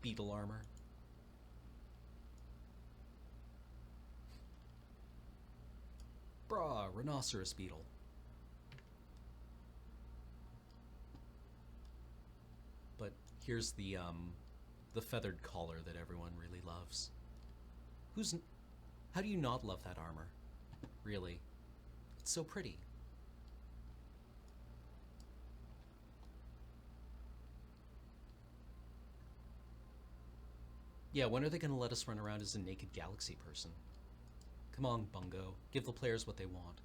Beetle armor. Brah, rhinoceros beetle. But here's the feathered collar that everyone really loves. How do you not love that armor? Really? It's so pretty. Yeah, when are they going to let us run around as a naked galaxy person? Come on, Bungo. Give the players what they want.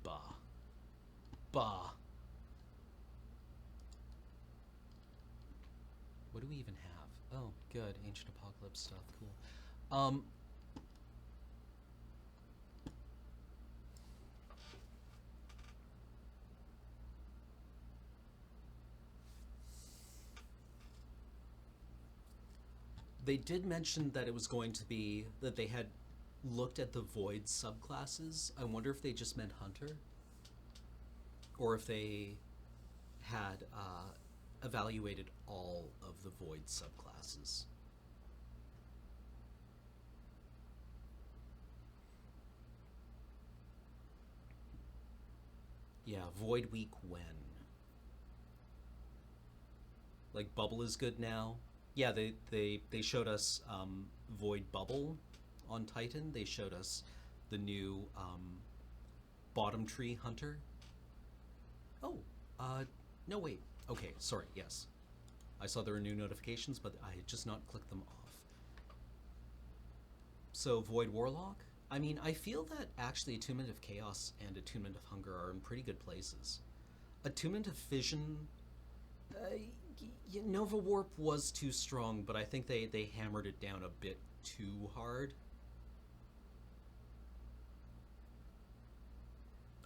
Bah. Bah. What do we even have? Oh, good. Ancient Apocalypse stuff. Cool. They did mention that it was going to be that they had looked at the Void subclasses. I wonder if they just meant Hunter, or if they had evaluated all of the Void subclasses. Yeah, Void Week when? Like, Bubble is good now. Yeah, they showed us Void Bubble on Titan. They showed us the new Bottom Tree Hunter. Oh, no, wait. Okay, sorry, yes. I saw there were new notifications, but I had just not clicked them off. So, Void Warlock? I mean, I feel that actually Attunement of Chaos and Attunement of Hunger are in pretty good places. Attunement of Fission... Nova Warp was too strong, but I think they hammered it down a bit too hard.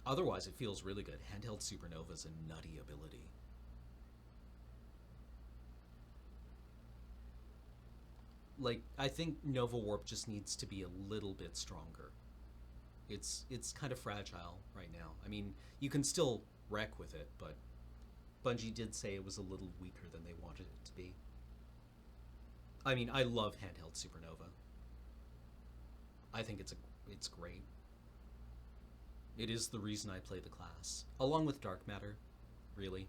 Otherwise, it feels really good. Handheld Supernova is a nutty ability. Like, I think Nova Warp just needs to be a little bit stronger. It's kind of fragile right now. I mean, you can still wreck with it, but Bungie did say it was a little weaker than they wanted it to be. I mean, I love Handheld Supernova. I think it's great. It is the reason I play the class, along with Dark Matter, really.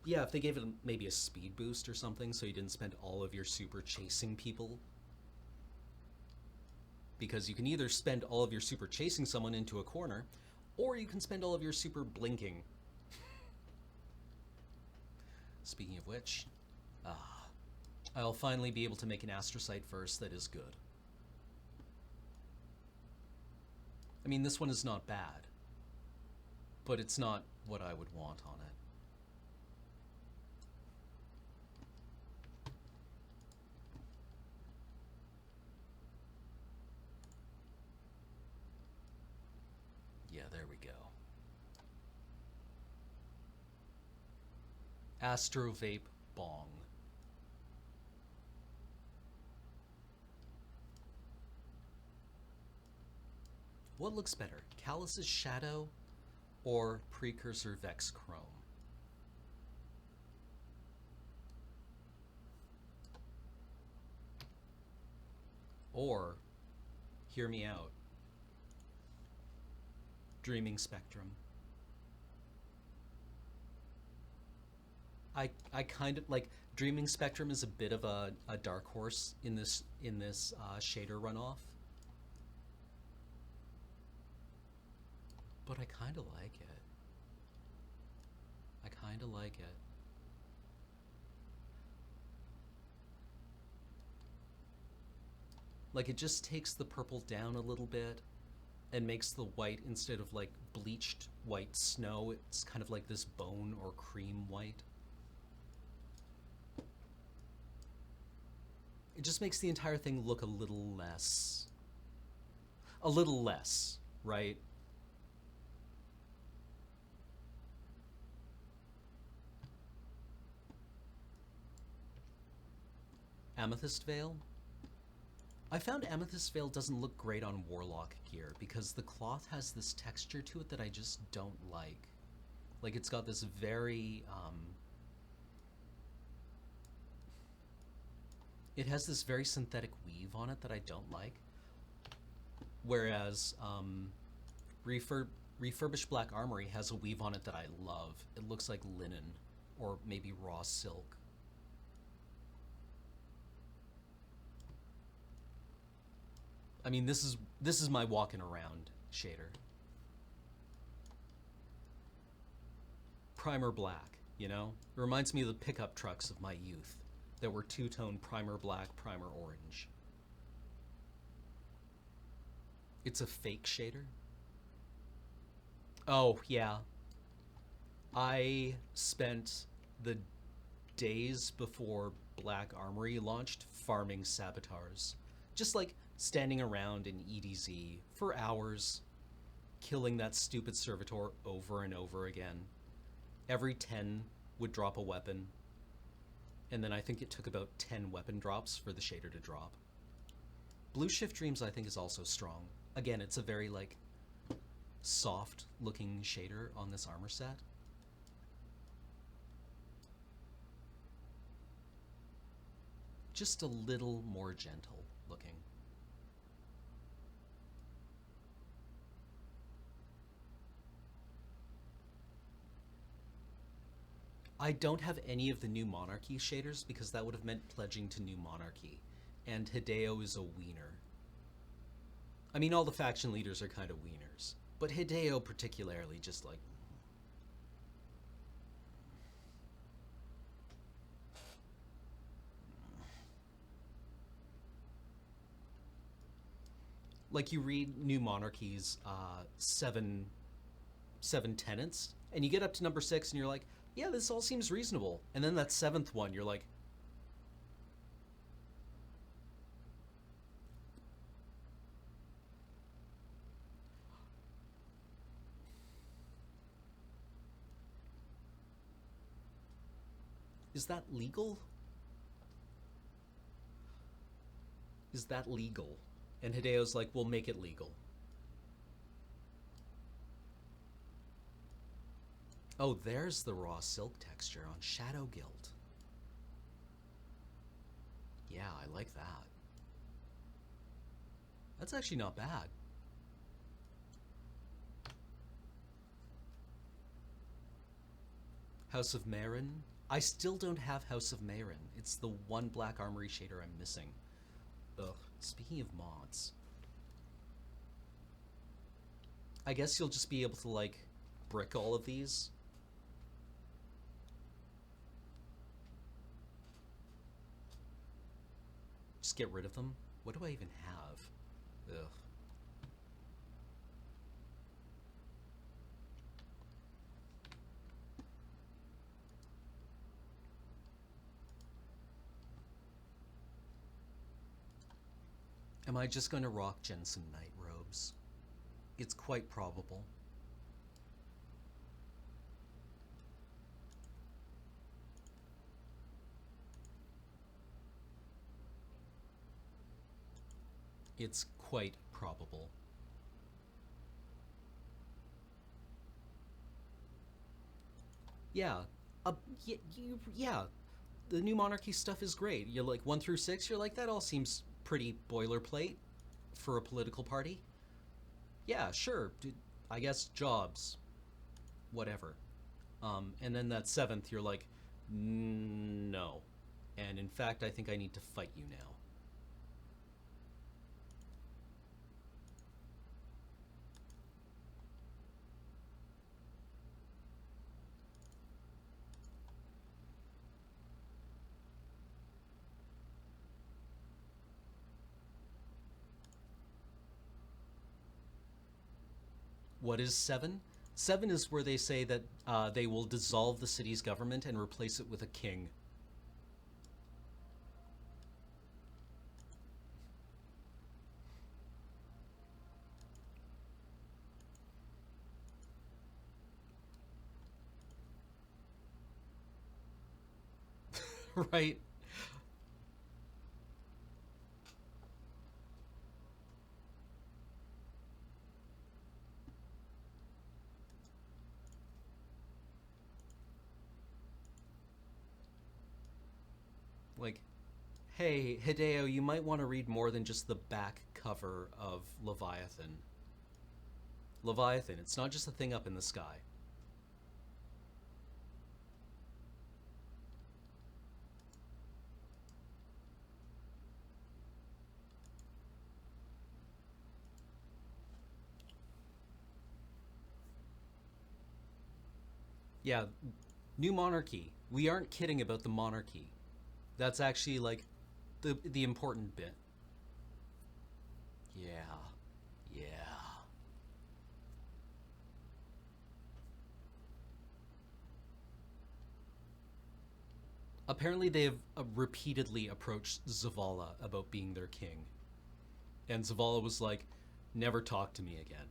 Yeah, if they gave it maybe a speed boost or something, so you didn't spend all of your super chasing people. Because you can either spend all of your super chasing someone into a corner, or you can spend all of your super blinking. Speaking of which, I'll finally be able to make an astrocyte verse that is good. I mean, this one is not bad, but it's not what I would want on it. Yeah, there we go. Astrovape Bong. What looks better, Callus's Shadow or Precursor Vex Chrome? Or, hear me out, Dreaming Spectrum. I kind of like Dreaming Spectrum is a bit of a dark horse in this shader runoff, but I kind of like it. I kind of like it. Like, it just takes the purple down a little bit and makes the white, instead of like bleached white snow, it's kind of like this bone or cream white. It just makes the entire thing look a little less, right? Amethyst Veil? I found Amethyst Veil doesn't look great on Warlock gear because the cloth has this texture to it that I just don't like. Like, it's got this very, it has this very synthetic weave on it that I don't like. Whereas refurbished Black Armory has a weave on it that I love. It looks like linen or maybe raw silk. I mean, this is my walking around shader. Primer black, you know? It reminds me of the pickup trucks of my youth that were two-tone primer black, primer orange. It's a fake shader? Oh, yeah. I spent the days before Black Armory launched farming Sabotars. Just like standing around in EDZ for hours, killing that stupid servitor over and over again. Every 10 would drop a weapon, and then I think it took about 10 weapon drops for the shader to drop. Blue Shift Dreams I think is also strong. Again, it's a very like soft looking shader on this armor set. Just a little more gentle looking. I don't have any of the New Monarchy shaders because that would have meant pledging to New Monarchy, and Hideo is a wiener. I mean, all the faction leaders are kind of wieners, but Hideo particularly just like... Like, you read New Monarchy's 7 tenets, and you get up to number 6 and you're like, yeah, this all seems reasonable. And then that 7th one, you're like, is that legal? Is that legal? And Hideo's like, we'll make it legal. Oh, there's the raw silk texture on Shadow Guild. Yeah, I like that. That's actually not bad. House of Marin, I still don't have House of Mayrin. It's the one Black Armory shader I'm missing. Ugh. Speaking of mods, I guess you'll just be able to, like, brick all of these. Just get rid of them. What do I even have? Ugh. Am I just going to rock Jensen night robes? It's quite probable. It's quite probable. Yeah. Yeah. The new monarchy stuff is great. You're like 1 through 6, you're like, that all seems pretty boilerplate for a political party. Yeah, sure. I guess jobs. Whatever. And then that 7th, you're like, no. And in fact, I think I need to fight you now. What is 7? 7 is where they say that they will dissolve the city's government and replace it with a king. Right? Like, hey, Hideo, you might want to read more than just the back cover of Leviathan. Leviathan, it's not just a thing up in the sky. Yeah, new monarchy. We aren't kidding about the monarchy. That's actually, like, the important bit. Yeah. Yeah. Apparently they have repeatedly approached Zavala about being their king. And Zavala was like, never talk to me again.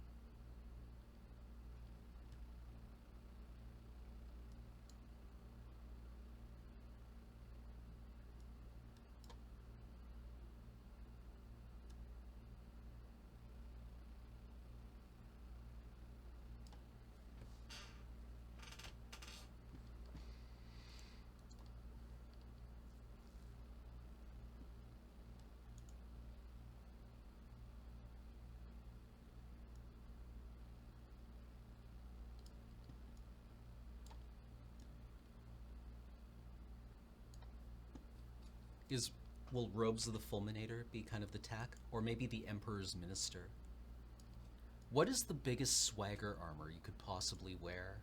Will Robes of the Fulminator be kind of the tack? Or maybe the Emperor's Minister? What is the biggest swagger armor you could possibly wear?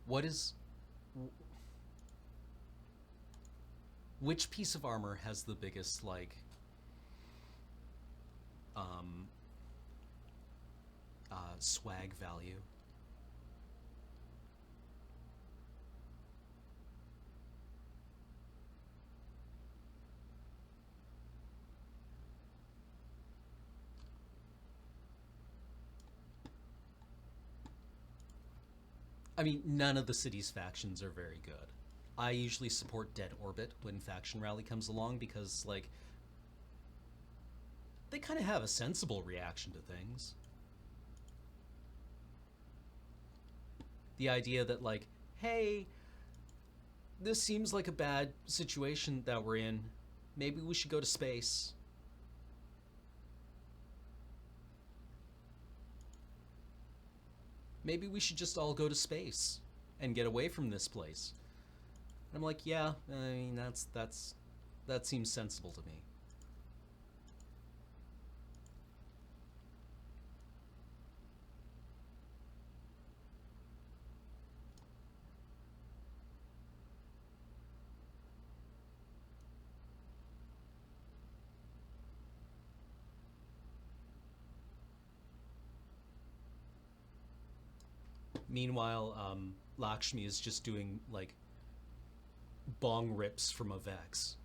What is... Which piece of armor has the biggest, like... swag value? I mean, none of the city's factions are very good. I usually support Dead Orbit when Faction Rally comes along because, like, they kind of have a sensible reaction to things. The idea that, like, hey, this seems like a bad situation that we're in. Maybe we should go to space. maybe we should just all go to space and get away from this place. And I'm like, yeah, I mean, that seems sensible to me. Meanwhile, Lakshmi is just doing, like, bong rips from a Vex.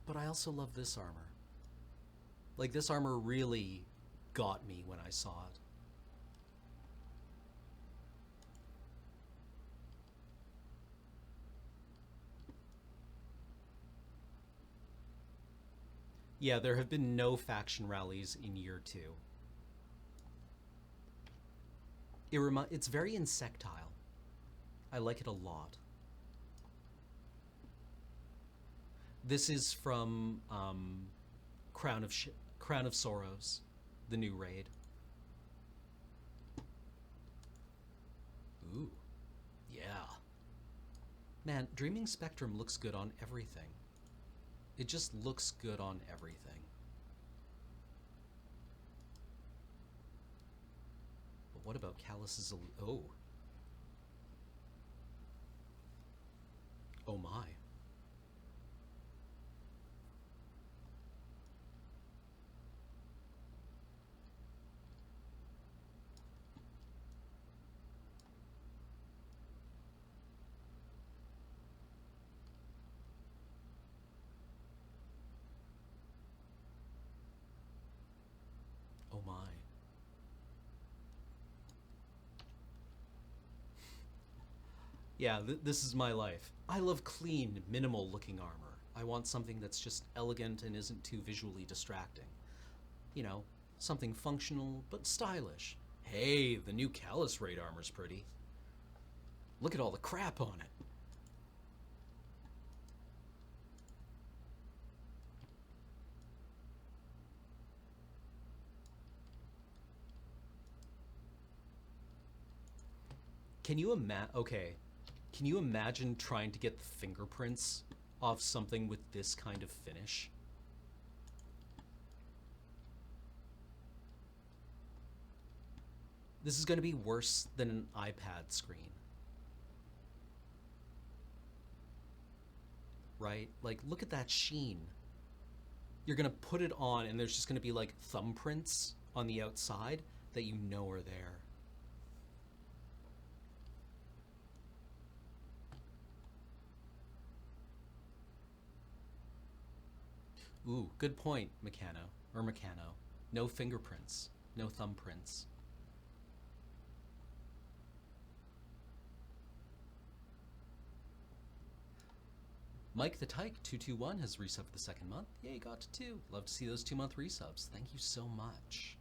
But I also love this armor. Like, this armor really got me when I saw it. Yeah, there have been no faction rallies in year 2. It's very insectile. I like it a lot. This is from Crown of Sorrows, the new raid. Ooh, yeah. Man, Dreaming Spectrum looks good on everything. It just looks good on everything. But what about Callus's... Oh. Oh my. Oh my. Yeah, this is my life. I love clean, minimal looking armor. I want something that's just elegant and isn't too visually distracting. You know, something functional but stylish. Hey, the new Callus raid armor's pretty. Look at all the crap on it. Can you imagine trying to get the fingerprints off something with this kind of finish? This is going to be worse than an iPad screen. Right? Like, look at that sheen. You're going to put it on and there's just going to be like thumbprints on the outside that you know are there. Ooh, good point, Meccano. No fingerprints, no thumbprints. Mike the Tyke 221 has resubbed the second month. Yay, got to 2. Love to see those 2-month resubs. Thank you so much.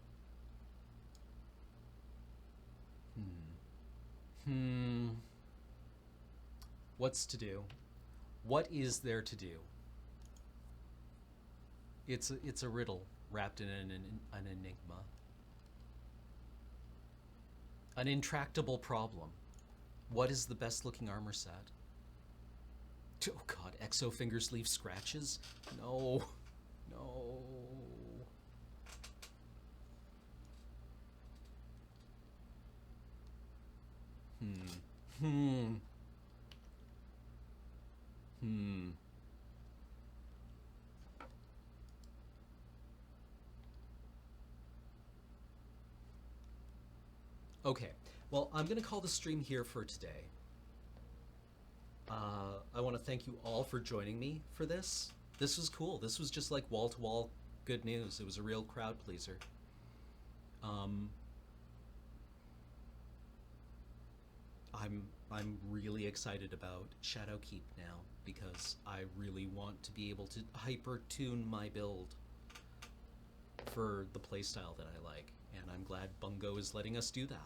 What's to do? What is there to do? It's a riddle wrapped in an enigma. An intractable problem. What is the best looking armor set? Oh god, Exo finger sleeve scratches? No. No. Okay, well, I'm going to call the stream here for today. I want to thank you all for joining me for this. This was cool. This was just like wall-to-wall good news. It was a real crowd pleaser. I'm really excited about Shadowkeep now because I really want to be able to hyper-tune my build. for the playstyle that I like, and I'm glad Bungo is letting us do that.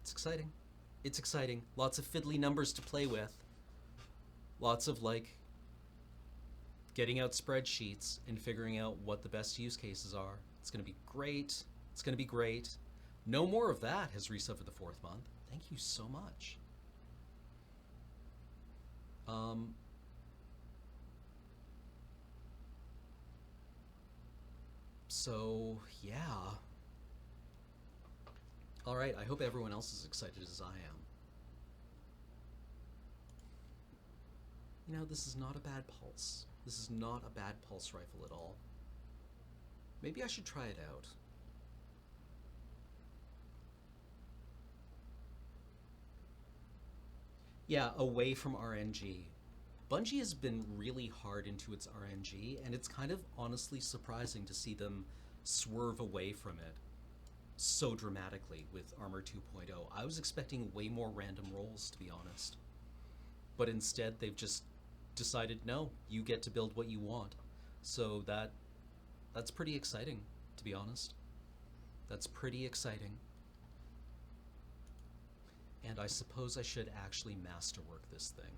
It's exciting. It's exciting. Lots of fiddly numbers to play with. Lots of, like, getting out spreadsheets and figuring out what the best use cases are. It's going to be great. It's going to be great. No more of that has reset for the 4th month. Thank you so much. So, yeah. All right, I hope everyone else is excited as I am. You know, this is not a bad pulse. This is not a bad pulse rifle at all. Maybe I should try it out. Yeah, away from RNG. Bungie has been really hard into its RNG, and it's kind of honestly surprising to see them swerve away from it so dramatically with Armour 2.0. I was expecting way more random rolls, to be honest. But instead, they've just decided, no, you get to build what you want. So that's pretty exciting, to be honest. That's pretty exciting. And I suppose I should actually masterwork this thing.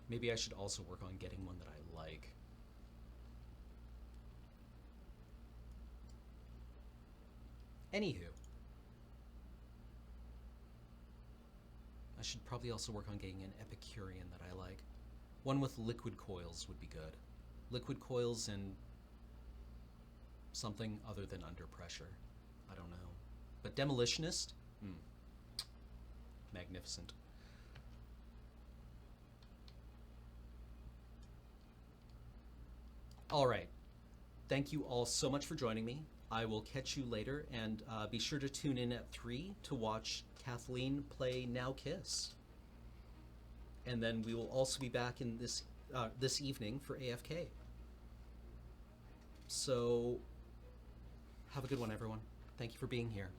Maybe I should also work on getting one that I like. Anywho. I should probably also work on getting an Epicurean that I like. One with liquid coils would be good. Liquid coils and something other than under pressure. I don't know. But Demolitionist? Magnificent. All right. Thank you all so much for joining me. I will catch you later, and be sure to tune in at 3 to watch Kathleen play Now Kiss. And then we will also be back in this evening for AFK. So, have a good one, everyone. Thank you for being here.